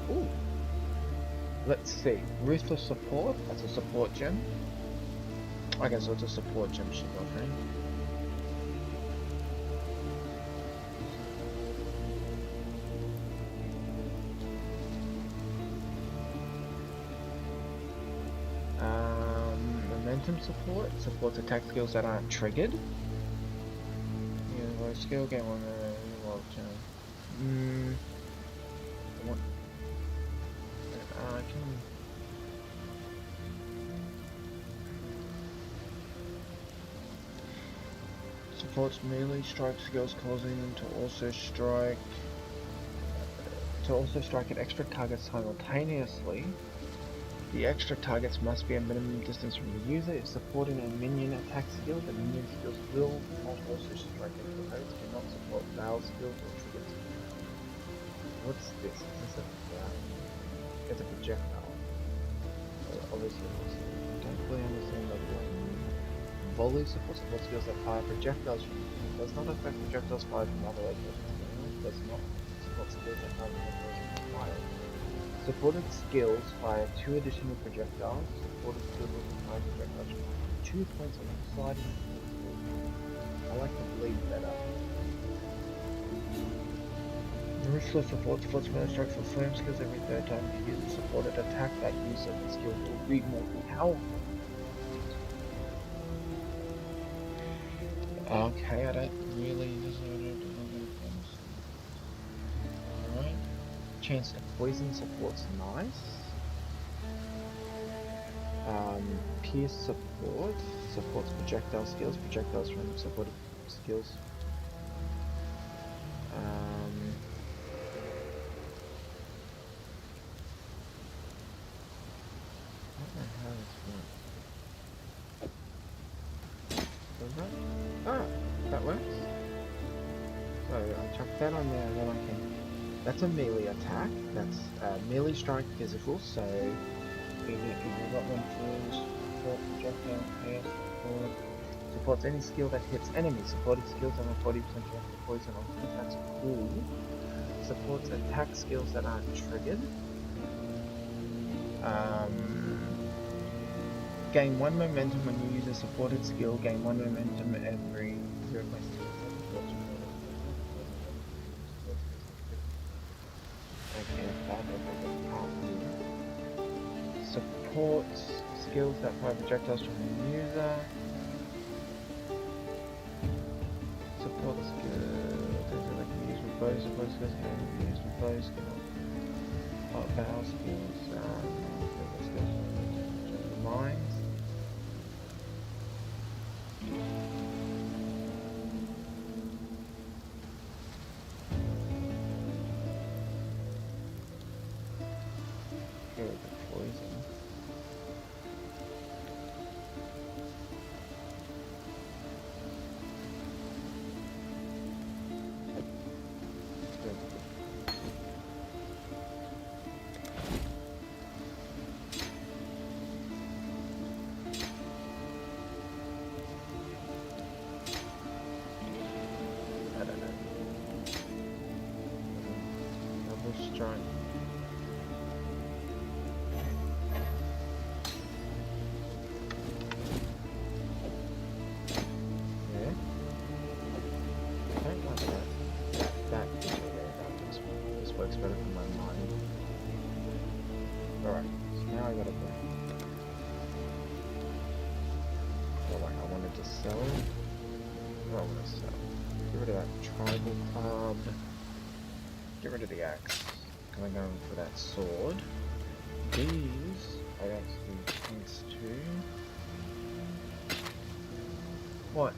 Ooh. Let's see. Ruthless Support, that's a support gem. Okay, so it's a support gem shit, okay. Momentum support supports attack skills that aren't triggered. Yeah, well, skill game on the world channel. What? I can. Supports melee strike skills, causing them to also strike at extra targets simultaneously. The extra targets must be a minimum distance from the user. If supporting a minion attack skill, the minion skills will not also strike extra targets. Cannot support veil skills or triggers. What's this? Is this it's a projectile. Obviously, I don't really understand that one. Volley support skills that fire projectiles from you. Does not affect projectiles fired from other locations. Does not support support skills that have required. Supported skills fire 2 additional projectiles. Supported skills also fire projectiles for 2 points on each side of the field. I like the bleed better. Ruthless supports footman strikes or slam skills every third time you use a supported attack. That use of the skill will be more powerful. Okay, I don't really deserve it. Alright. Chance to poison support's nice. Pierce support supports projectile skills. Projectiles from supported skills. I don't know how this works. Does that? Ah, that works. So I'll chuck that on there, and then I can. That's a melee attack. That's melee strike physical. So if you've got one first, support projectile, pierce, support. Supports any skill that hits enemies. Supported skills have a 40% chance of poison on hit. That's cool. Supports attack skills that aren't triggered. Gain 1 momentum when you use a supported skill. Gain 1 momentum every 0.6 seconds. Supports skills that fire projectiles from the user. Support skills that can be used with bows. Support skills can be used with bows. Bow skills. Mines. Here with the poison. Strike. Yeah. I don't like that. This works better for my mind. Alright, so now I gotta go. Oh wait, I wanted to sell. What do I want to sell? Get rid of that tribal club. Get rid of the axe. I'm going for that sword. These I actually points to. What?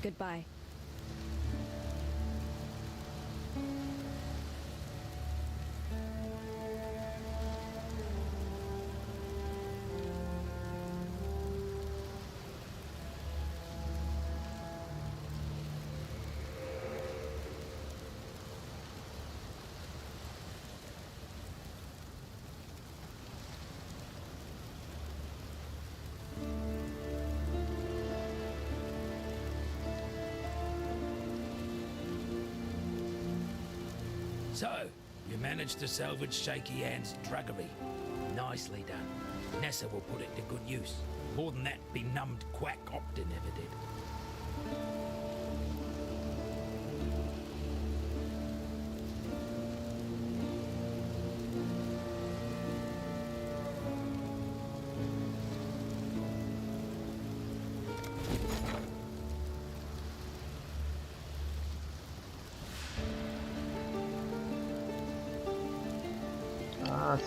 Goodbye. So, you managed to salvage Shaky Hand's druggery. Nicely done. Nessa will put it to good use. More than that benumbed quack Optin ever did.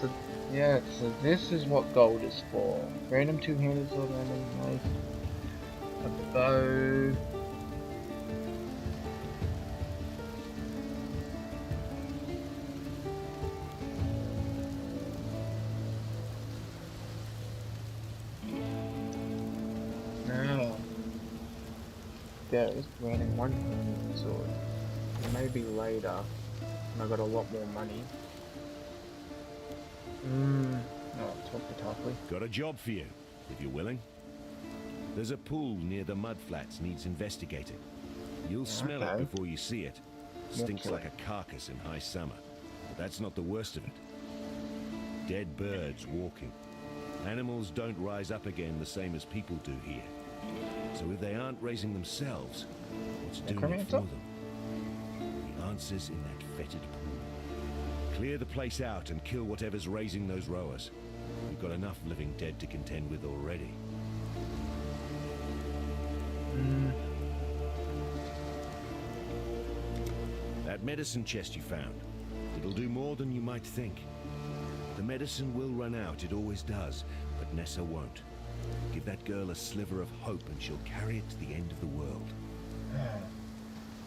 so yeah, so this is what gold is for. Random two-handed sword, random knife, a bow. Now, there's random one-handed sword. Maybe later, when I got a lot more money. Oh, talky. Got a job for you, if you're willing. There's a pool near the mudflats needs investigating. You'll smell it Okay. before you see it. Stinks like a carcass in high summer. But that's not the worst of it. Dead birds walking. Animals don't rise up again the same as people do here. So if they aren't raising themselves, what's doing it for them? The answer's in that fetid pool. Clear the place out and kill whatever's raising those rowers. We've got enough living dead to contend with already. That medicine chest you found, it'll do more than you might think. The medicine will run out, it always does, but Nessa won't. Give that girl a sliver of hope and she'll carry it to the end of the world.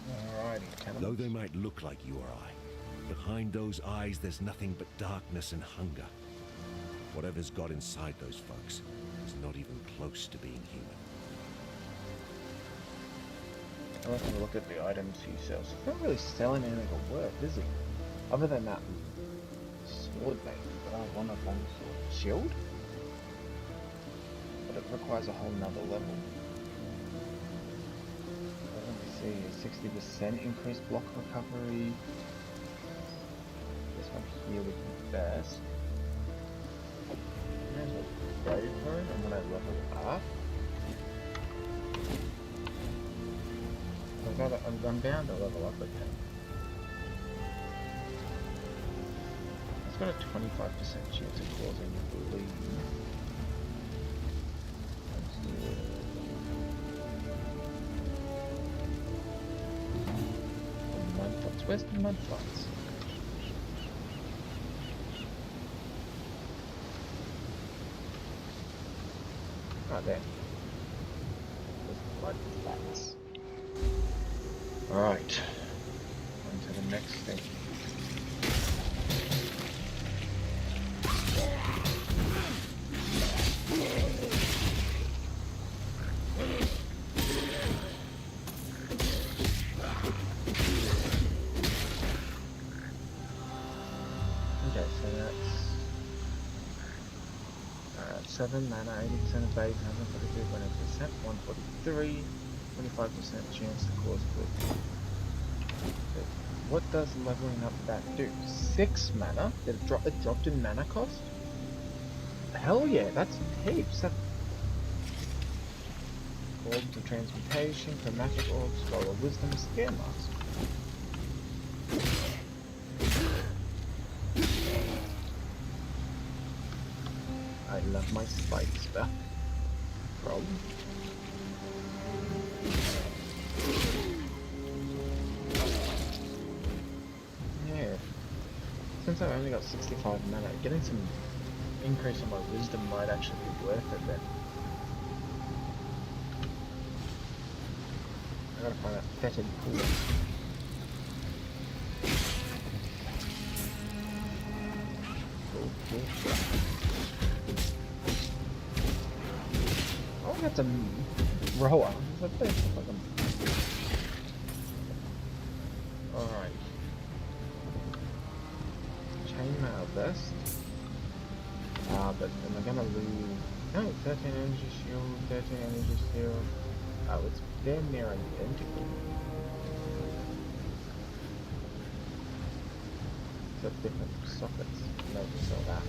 Alrighty, Though they might look like you or I, behind those eyes there's nothing but darkness and hunger. Whatever's got inside those folks is not even close to being human. I'll have to look at the items he sells. He's not really selling anything to work, is he? Other than that sword maybe, but I want a long sword. Shield? But it requires a whole nother level. Let me see, 60% increased block recovery. This one here would be best. May as well go for it, and when I level up. I'm down to level up again. It's got a 25% chance of causing bleed. Let's do it. The mudflats. Where's the mudflats? Right there. There's the mudflats. Alright, on to the next thing. Okay, so that's 7 mana, 80% of base, 142, 100%, 143. 25% chance to cause bleed. What does leveling up that do? 6 mana? Did it dropped in mana cost? Hell yeah, that's heaps. Orbs of transmutation, chromatic orbs, scroll of wisdom, scare mask. I love my spikes back. Problem. Since I only got 65 mana, getting some increase on my wisdom might actually be worth it then. I gotta find that fetid pool. Cool. Oh, that's a rower. Alright. Chainmail vest. But am I gonna lose? No, 13 energy shield, 13 energy shield. Oh, it's damn near identical. Except different sockets. Maybe sell that.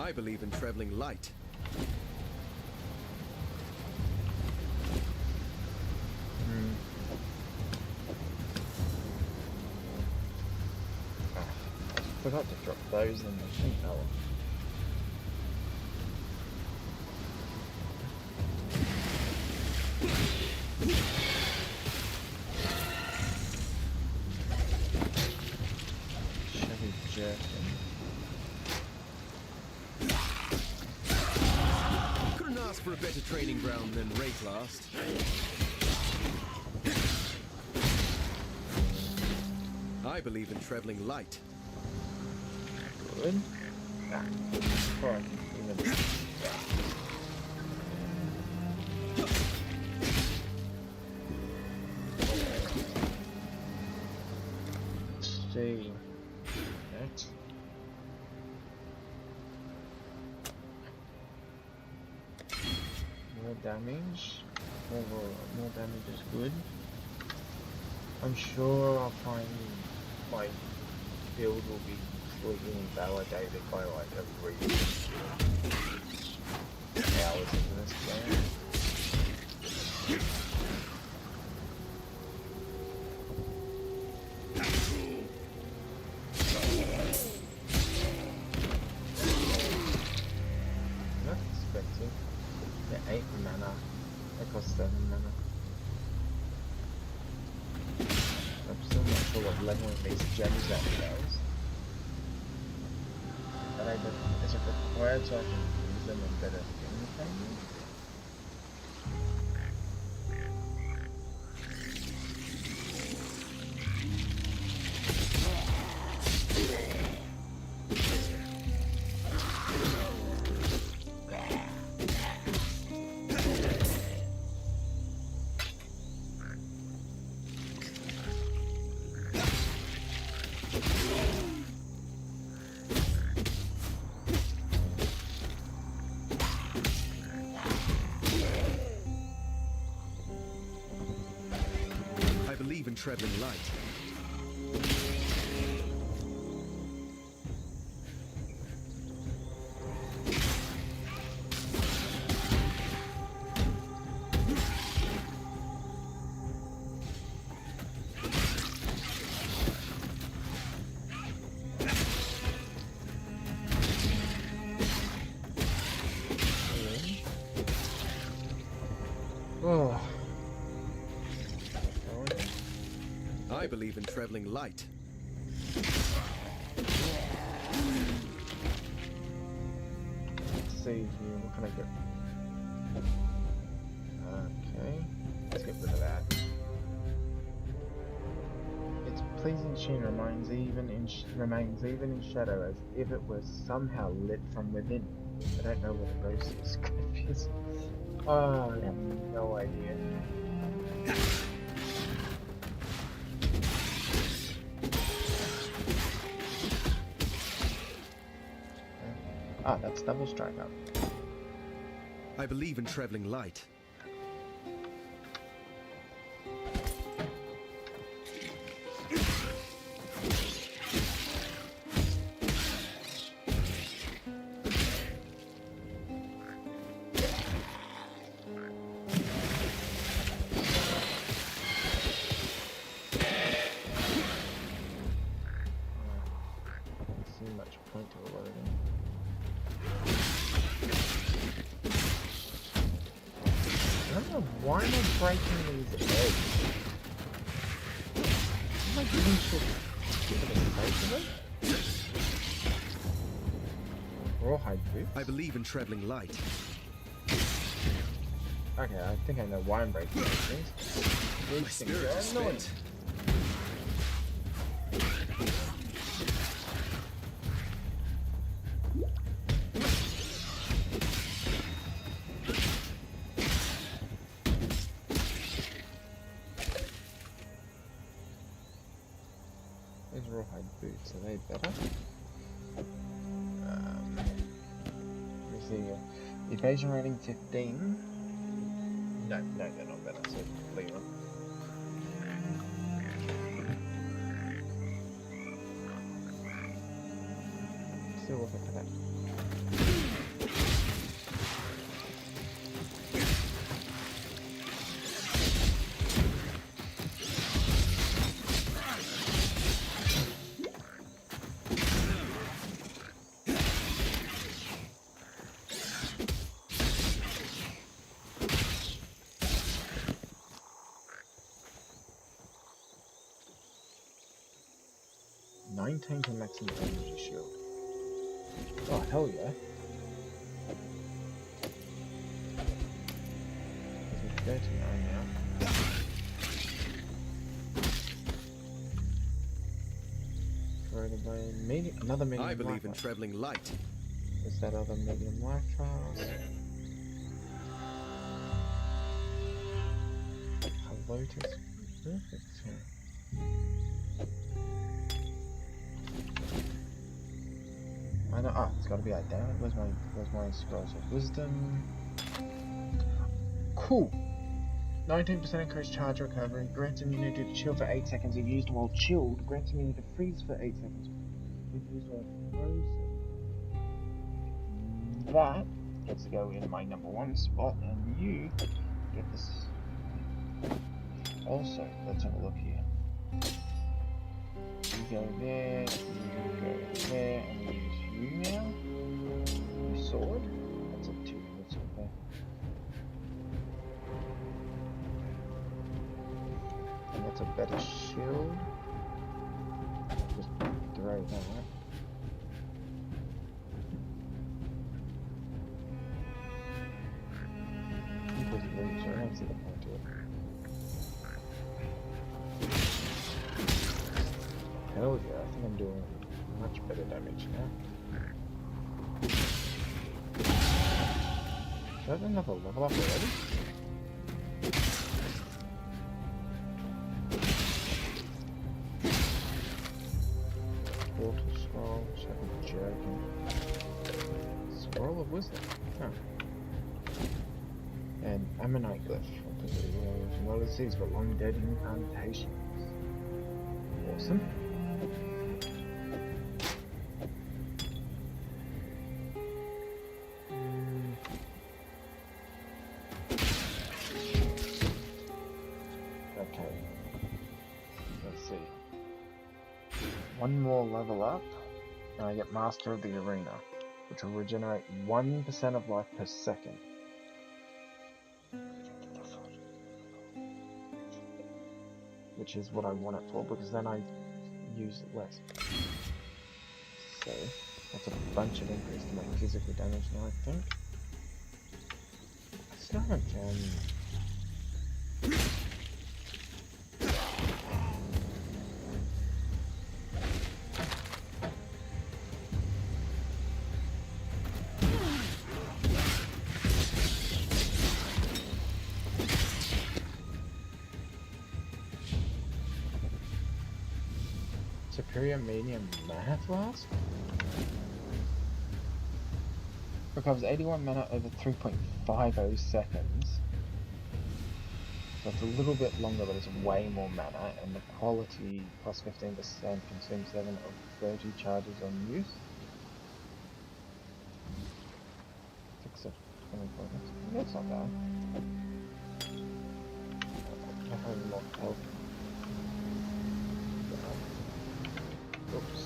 I believe in traveling light. I forgot to drop those in the sheet power. Chevy jerkin. Couldn't ask for a better training ground than Wraithlast. I believe in traveling light. Good. Before I can even... See. Okay. More damage. More damage is good. I'm sure I'll find my build will be completely invalidated by like every hours in this game. Not expensive. Yeah, 8 mana. It costs 7 mana. I'm still not sure what leveling these gems that does. But is it required so I can use them and better anything? I believe in traveling light. Oh. I believe in traveling light. Let's see here, what can I get? Okay, let's get rid of that. Its pleasing sheen remains even in shadow, as if it was somehow lit from within. I don't know what a ghost is. Confused. Oh, I have no idea. Ah, that's double strike up. I believe in traveling light. See much point to reloading. I don't know why am I breaking these eggs? Am I giving shit for the sake of it? Rawhide boots? I believe in traveling light. Okay, I think I know why I'm breaking these things. My These things spirit is are annoying. spent. These rawhide boots, are they better? Let me see here. Evasion rating 15. No, they're not better, so leave them. Still looking for that. 19 to maximum energy shield. Oh, hell yeah. Gives me 39 now. Created by another medium I believe life in mask. traveling light. Is that other medium life mask? Hello to perfect. I know. Ah, it's got to be like down. Where's my scrolls of wisdom? Cool. 19% increased charge recovery. Grants immunity to chill for 8 seconds if used while chilled. Grants immunity to freeze for 8 seconds if used while frozen. That gets to go in my #1 spot, and you get this. Also, let's have a look here. You go there, you go there, and we use you now. Your sword. That's a 2-hit sword there. And that's a better shield. Just throw that. Equals reach, I don't see the point to it. Hell yeah, I think I'm doing much better damage now. Should I have another level up already? Portal scroll, should I be joking? Scroll of wisdom, huh. And ammonite glyph, what is these for long dead incantations? Awesome. Okay. Let's see. One more level up, and I get Master of the Arena, which will regenerate 1% of life per second. Which is what I want it for, because then I use it less. So, that's a bunch of increase to my physical damage now, I think. I still haven't found... Superior Medium Mana Flask? Recovers 81 mana over 3.50 seconds. So it's a little bit longer, but it's way more mana, and the quality plus 15% consumes 7 of 30 charges on use. 6 of 24. That's not bad. I have a lot of health. Oops,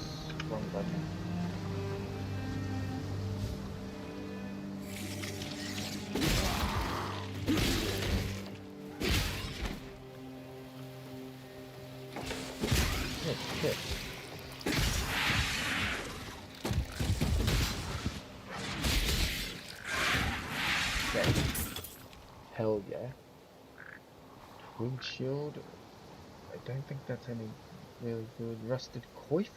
wrong button. Oh, shit. Okay. Hell yeah. Twin shield. I don't think that's any really good. Rusted coif?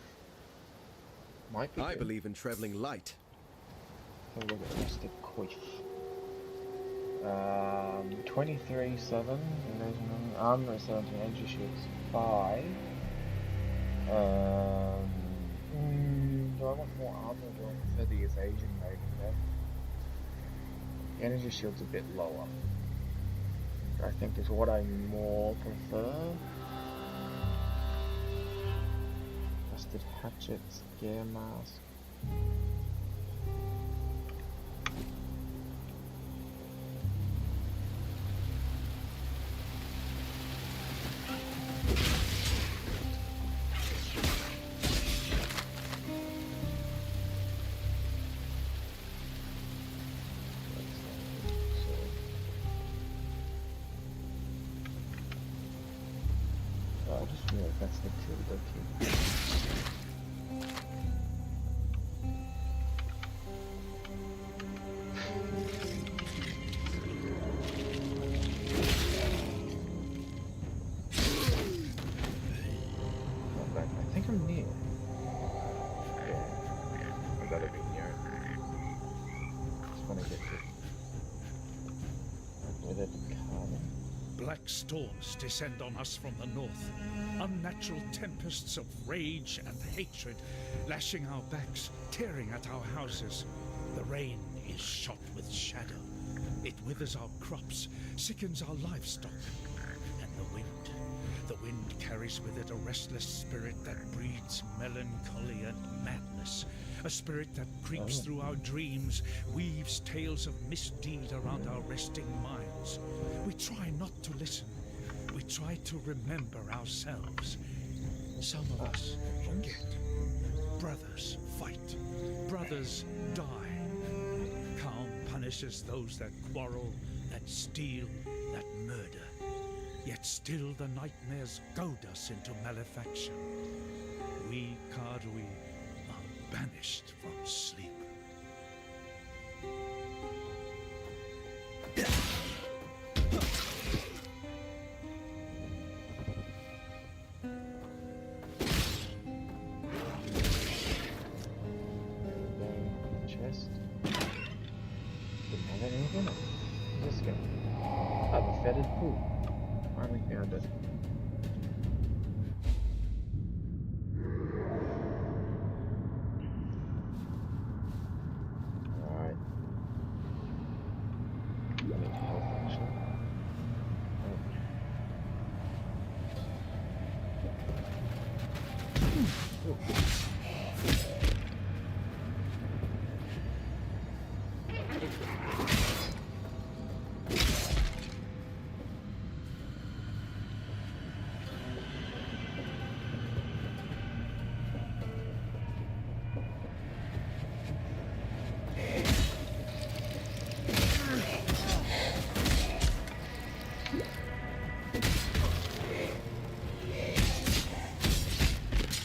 Might be I good. believe in traveling light. Have a look at rusted coif. 23/7. Armor 17. Energy shields 5. Do I want more armor, or do I prefer the evasion rating there? The energy shield's a bit lower. I think is what I more prefer. Rusted hatchets, gear mask. I just realized that's the tilde key. black storms descend on us from the north. Unnatural tempests of rage and hatred lashing our backs, tearing at our houses. The rain is shot with shadow. It withers our crops, sickens our livestock. And the wind carries with it a restless spirit that breeds melancholy and madness. A spirit that creeps through our dreams, weaves tales of misdeed around our resting minds. We try not to listen. We try to remember ourselves. Some of us forget. Brothers fight. Brothers die. Calm punishes those that quarrel, that steal, that murder. Yet still the nightmares goad us into malefaction. We, Kadwi, are banished from sleep. Chest. Didn't have anything in it. Let's go. The fetid pool. Finally found it. Alright. I need help actually.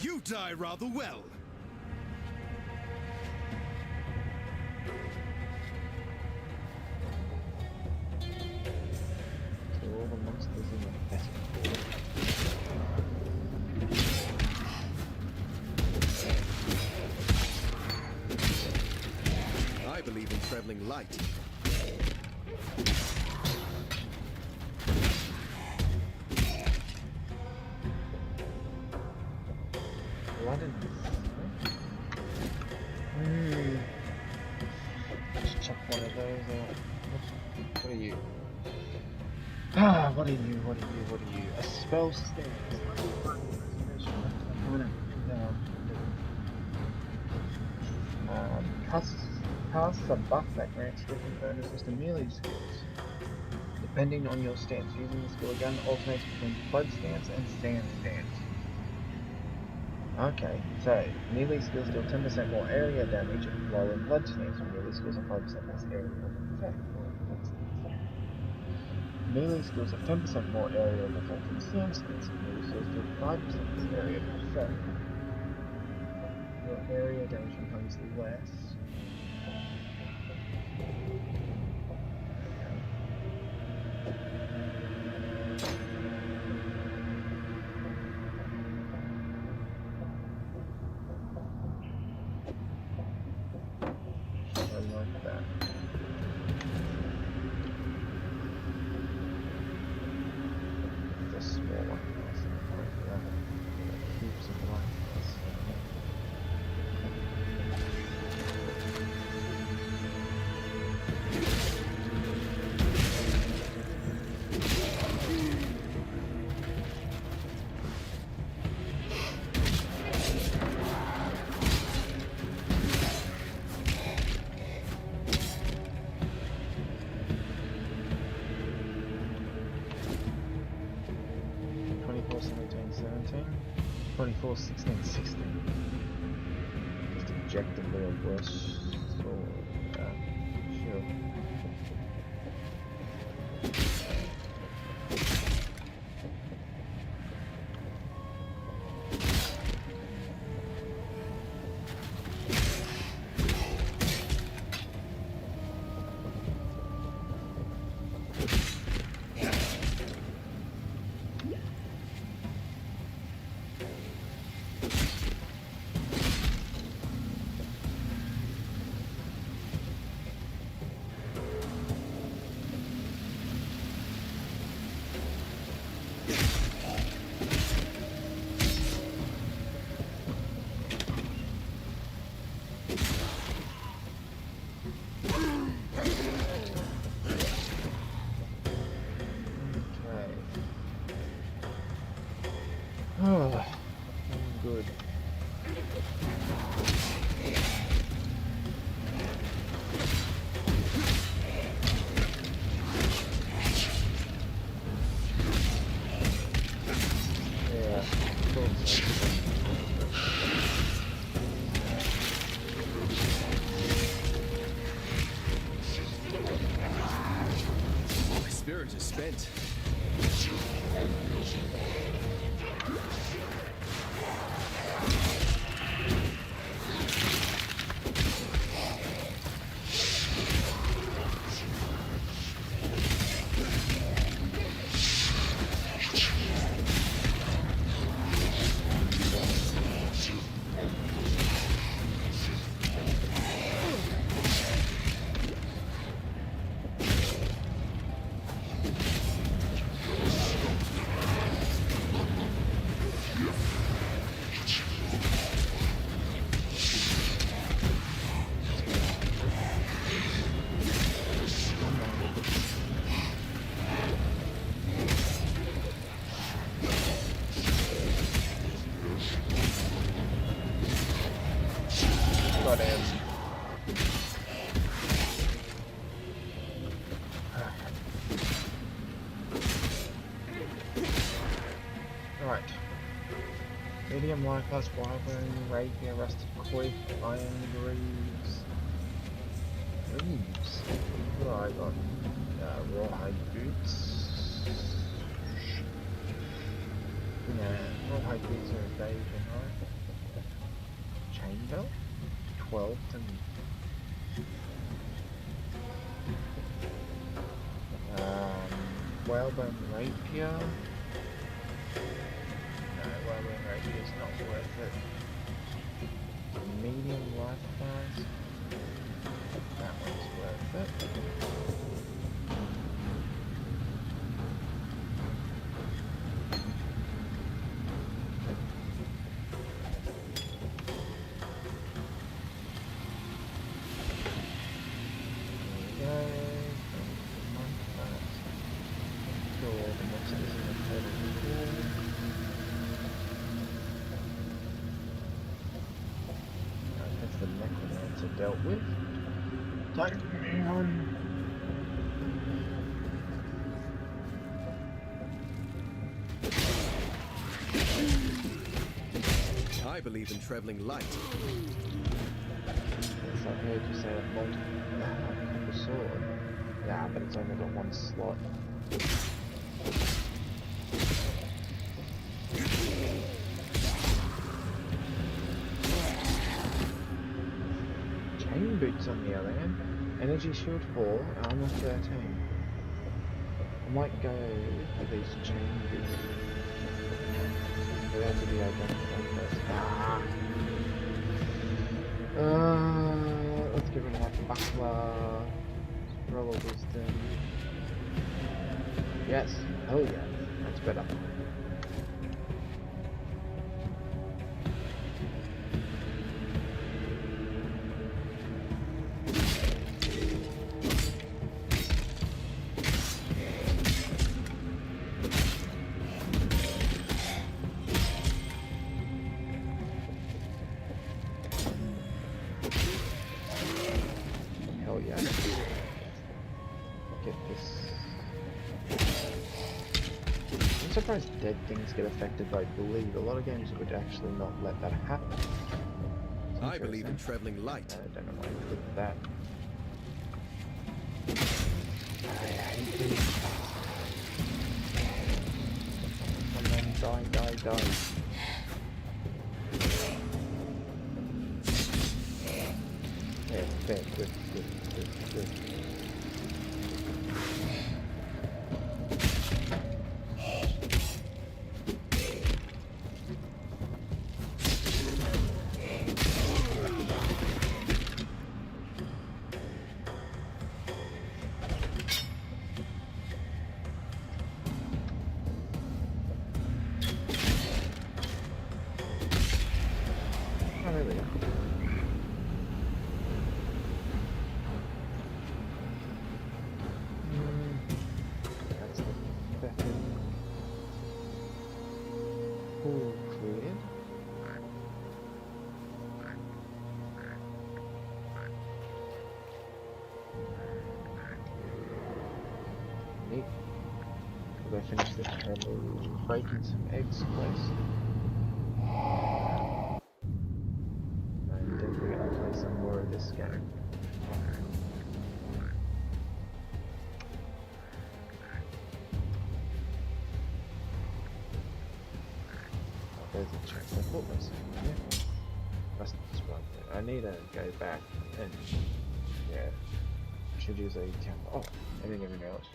You die rather well. So all the monsters in the fetid pool. I believe in traveling light. Blooded. Let's chuck one of those out. What are you? What are you? What are you? What are you? A spell stance. Casts a buff that grants different bonuses to melee skills. Depending on your stance, using the skill again alternates between Blood Stance and Sand Stance. Okay, so melee skills deal 10% more area damage, while in Blood Stance, melee skills are 5% less area effect. Melee skills have 10% more area of effect in Sand Stance, and melee skills deal 5% less area of effect. Your area damage becomes less. Like that. The smaller ones, like that. Heaps of life. Twenty-four, 17, 17. 24, 16, 16. Just objectively a worse sword. Sure. Oh, good. Yeah, thought so. My spirit is spent. Got him. Right. Medium life plus wyvern, rapier, rusted quiff, iron greaves. Greaves? What do I got? Rawhide boots. Yeah, rawhide boots are evasion, right? Chain belt? 12 to whalebone rapier. No, whalebone rapier is not worth it. Medium life class. That one's worth it. Dealt with. Time to move on. I believe in traveling light. Yes, I heard you say a multiple sword. Yeah, but it's only got one slot. Chain boots on the other hand. Energy shield 4, armor 13. I might go for these chain boots. They have to be identified first. Let's get rid of that buckler. Roll of wisdom. Yes, hell yeah, that's better. Hell yeah. Get this. I'm surprised dead things get affected by bleed. A lot of games would actually not let that happen. I believe in traveling light. I don't know why I did that. I hate these. Come on, die. Yeah, fair, good. eat. We'll go finish this travel, breaking some eggs place. And then we're gonna play some more of this game. There's a chance I thought myself. Yeah. That's just one thing. I need to go back and yeah. I should use a camera. Oh, I didn't even realize.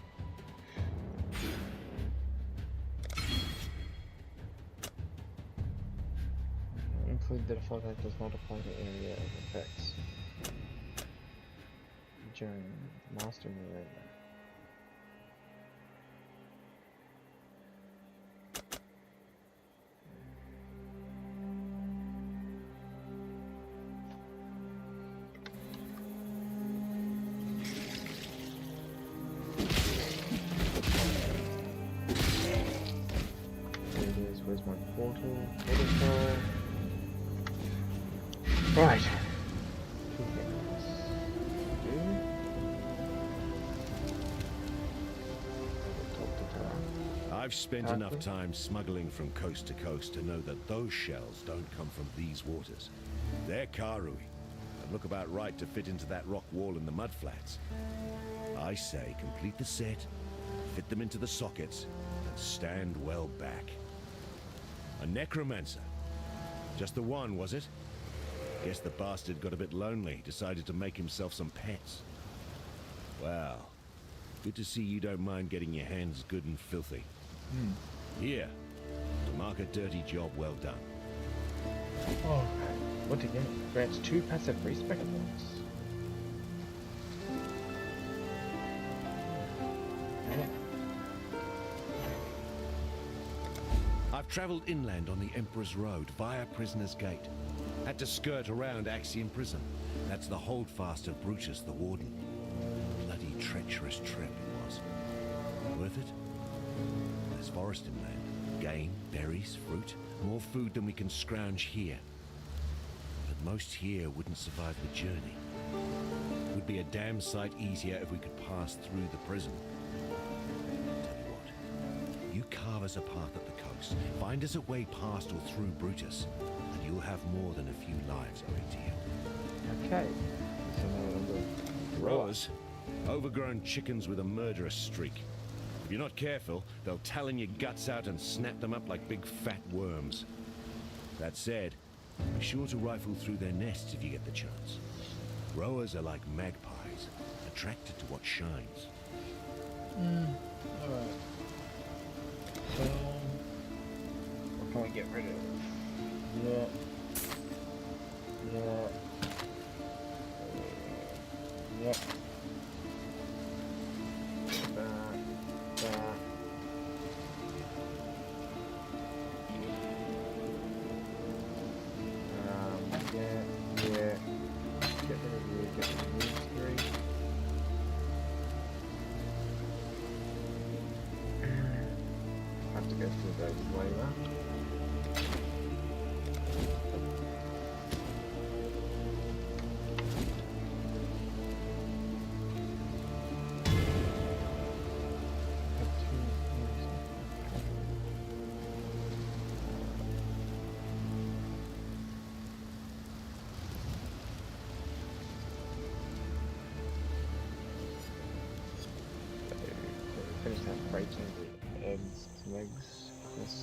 Include the default that does not apply to area of effects. During mastering the area. Where's my portal? Waterfall. Right. Two things. Talk to Tara. I've spent enough time smuggling from coast to coast to know that those shells don't come from these waters. They're Karui, and look about right to fit into that rock wall in the mudflats. I say complete the set, fit them into the sockets, and stand well back. A necromancer. Just the one, was it? Guess the bastard got a bit lonely, decided to make himself some pets. Well, good to see you don't mind getting your hands good and filthy. Here, to mark a dirty job well done. Oh, what again? Grants 2 passive respect points. I've traveled inland on the Emperor's Road via Prisoner's Gate. Had to skirt around Axiom Prison. That's the holdfast of Brutus the Warden. Bloody treacherous trip it was. Worth it? There's forest inland. Game, berries, fruit. More food than we can scrounge here. But most here wouldn't survive the journey. It would be a damn sight easier if we could pass through the prison. Tell you what, you carve us a path up the coast, find us a way past or through Brutus, and you'll have more than a few lives owing to you. Okay. So Rowers, overgrown chickens with a murderous streak. If you're not careful, they'll talon your guts out and snap them up like big fat worms. That said, be sure to rifle through their nests if you get the chance. Rowers are like magpies, attracted to what shines. Alright. So, what can we get rid of? Yeah. Yeah. Yep. That. Yeah. Get rid of you, get rid of these 3. I have to go through those later. Finish that breaking the eggs, legs, this.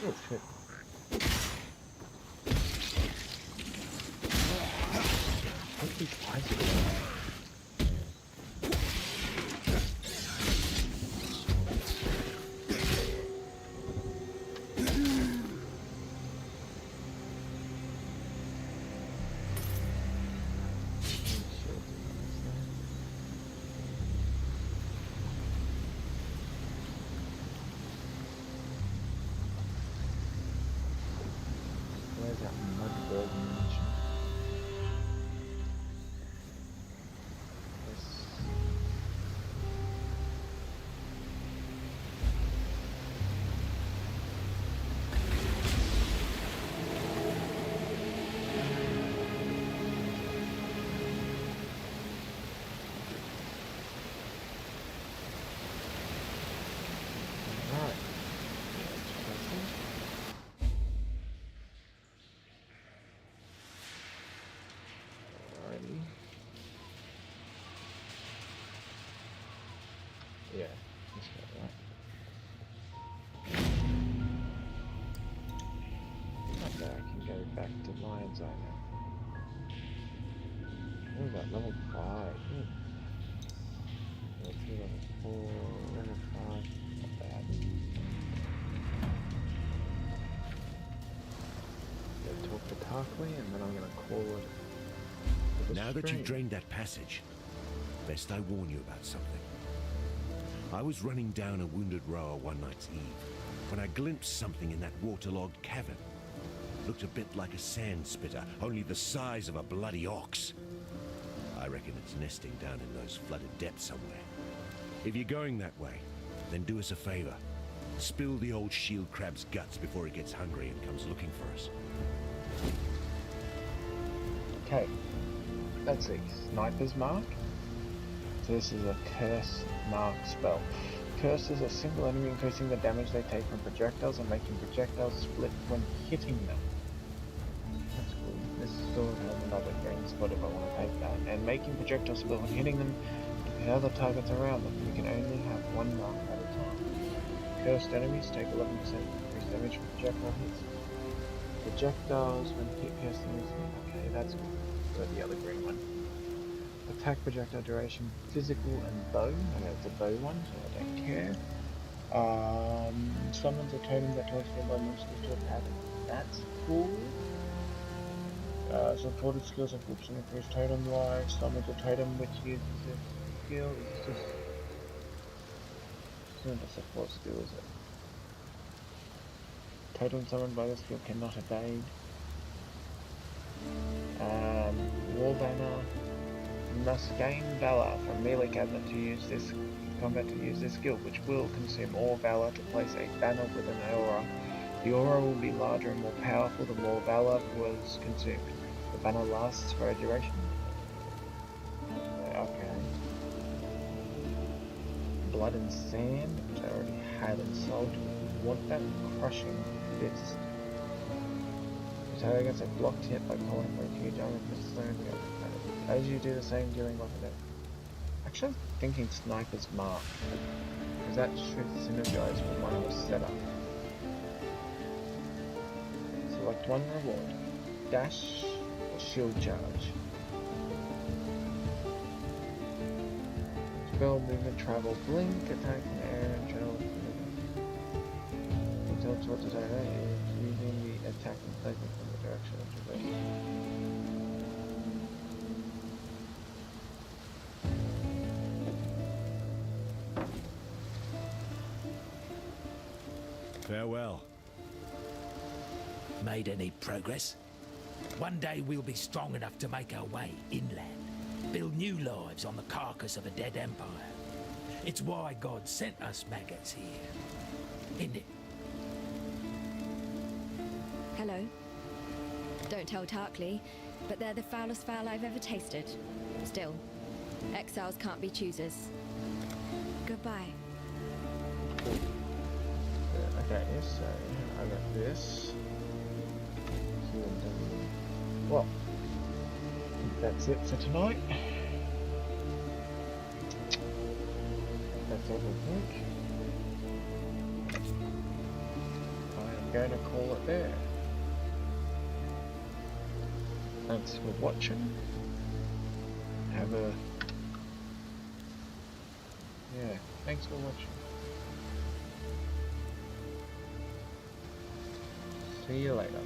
Oh shit. What these eyes are doing? Where's that mudbird mention? back to Lion's Eye now. What was that? Level 5. Ooh. Level 3, level 4, level 5. Not bad. Gonna talk to Tarkley and then I'm gonna call it. Now that you've drained that passage, best I warn you about something. I was running down a wounded rower one night's eve when I glimpsed something in that waterlogged cavern. Looked a bit like a sand spitter, only the size of a bloody ox. I reckon it's nesting down in those flooded depths somewhere. If you're going that way, then do us a favor. Spill the old shield crab's guts before it gets hungry and comes looking for us. Okay. Let's see. Sniper's Mark. So this is a Curse Mark spell. Curse is a single enemy increasing the damage they take from projectiles and making projectiles split when hitting them. That's cool. This still has another green spot if I want to take that. And making projectiles split when hitting them and other targets around them. You can only have one mark at a time. Cursed enemies take 11% increased damage from projectile hits. Projectiles when hit pierce enemies. Okay, that's good. Or the other green one. Attack projectile duration, physical and bow. Okay, it's a bow one, so I don't care. Summons a totem that turns nearby monsters to a pattern. That's cool. Supported skills and groups and increase totem life. Summons a totem which uses a skill. It's just not a support skill, is it? Totem summoned by the skill cannot evade. War banner. Must gain valor from melee cabinet to use this combat to use this skill, which will consume all valor to place a banner with an aura. The aura will be larger and more powerful the more valor was consumed. The banner lasts for a duration. Okay. Blood and Sand, which I already had and sold. Want that? Crushing Fist. The target gets a blocked hit by pulling for a huge armor fist zone. As you do the same, dealing with it. Actually, I'm thinking Sniper's Mark, because that should synergize with one of the setup. Select one reward. Dash or shield charge. Spell, movement, travel, blink, attack, and air, and travel. Until towards the target, using the attacking placement from the direction of travel. Farewell. Made any progress? One day we'll be strong enough to make our way inland, build new lives on the carcass of a dead empire. It's why God sent us maggots here, isn't it? Hello. Don't tell Tarkley, but they're the foulest fowl I've ever tasted. Still, exiles can't be choosers. Goodbye. Okay, so I got this. Well, that's it for tonight. That's everything. I am going to call it there. Thanks for watching. Have a... Yeah, thanks for watching. See you later.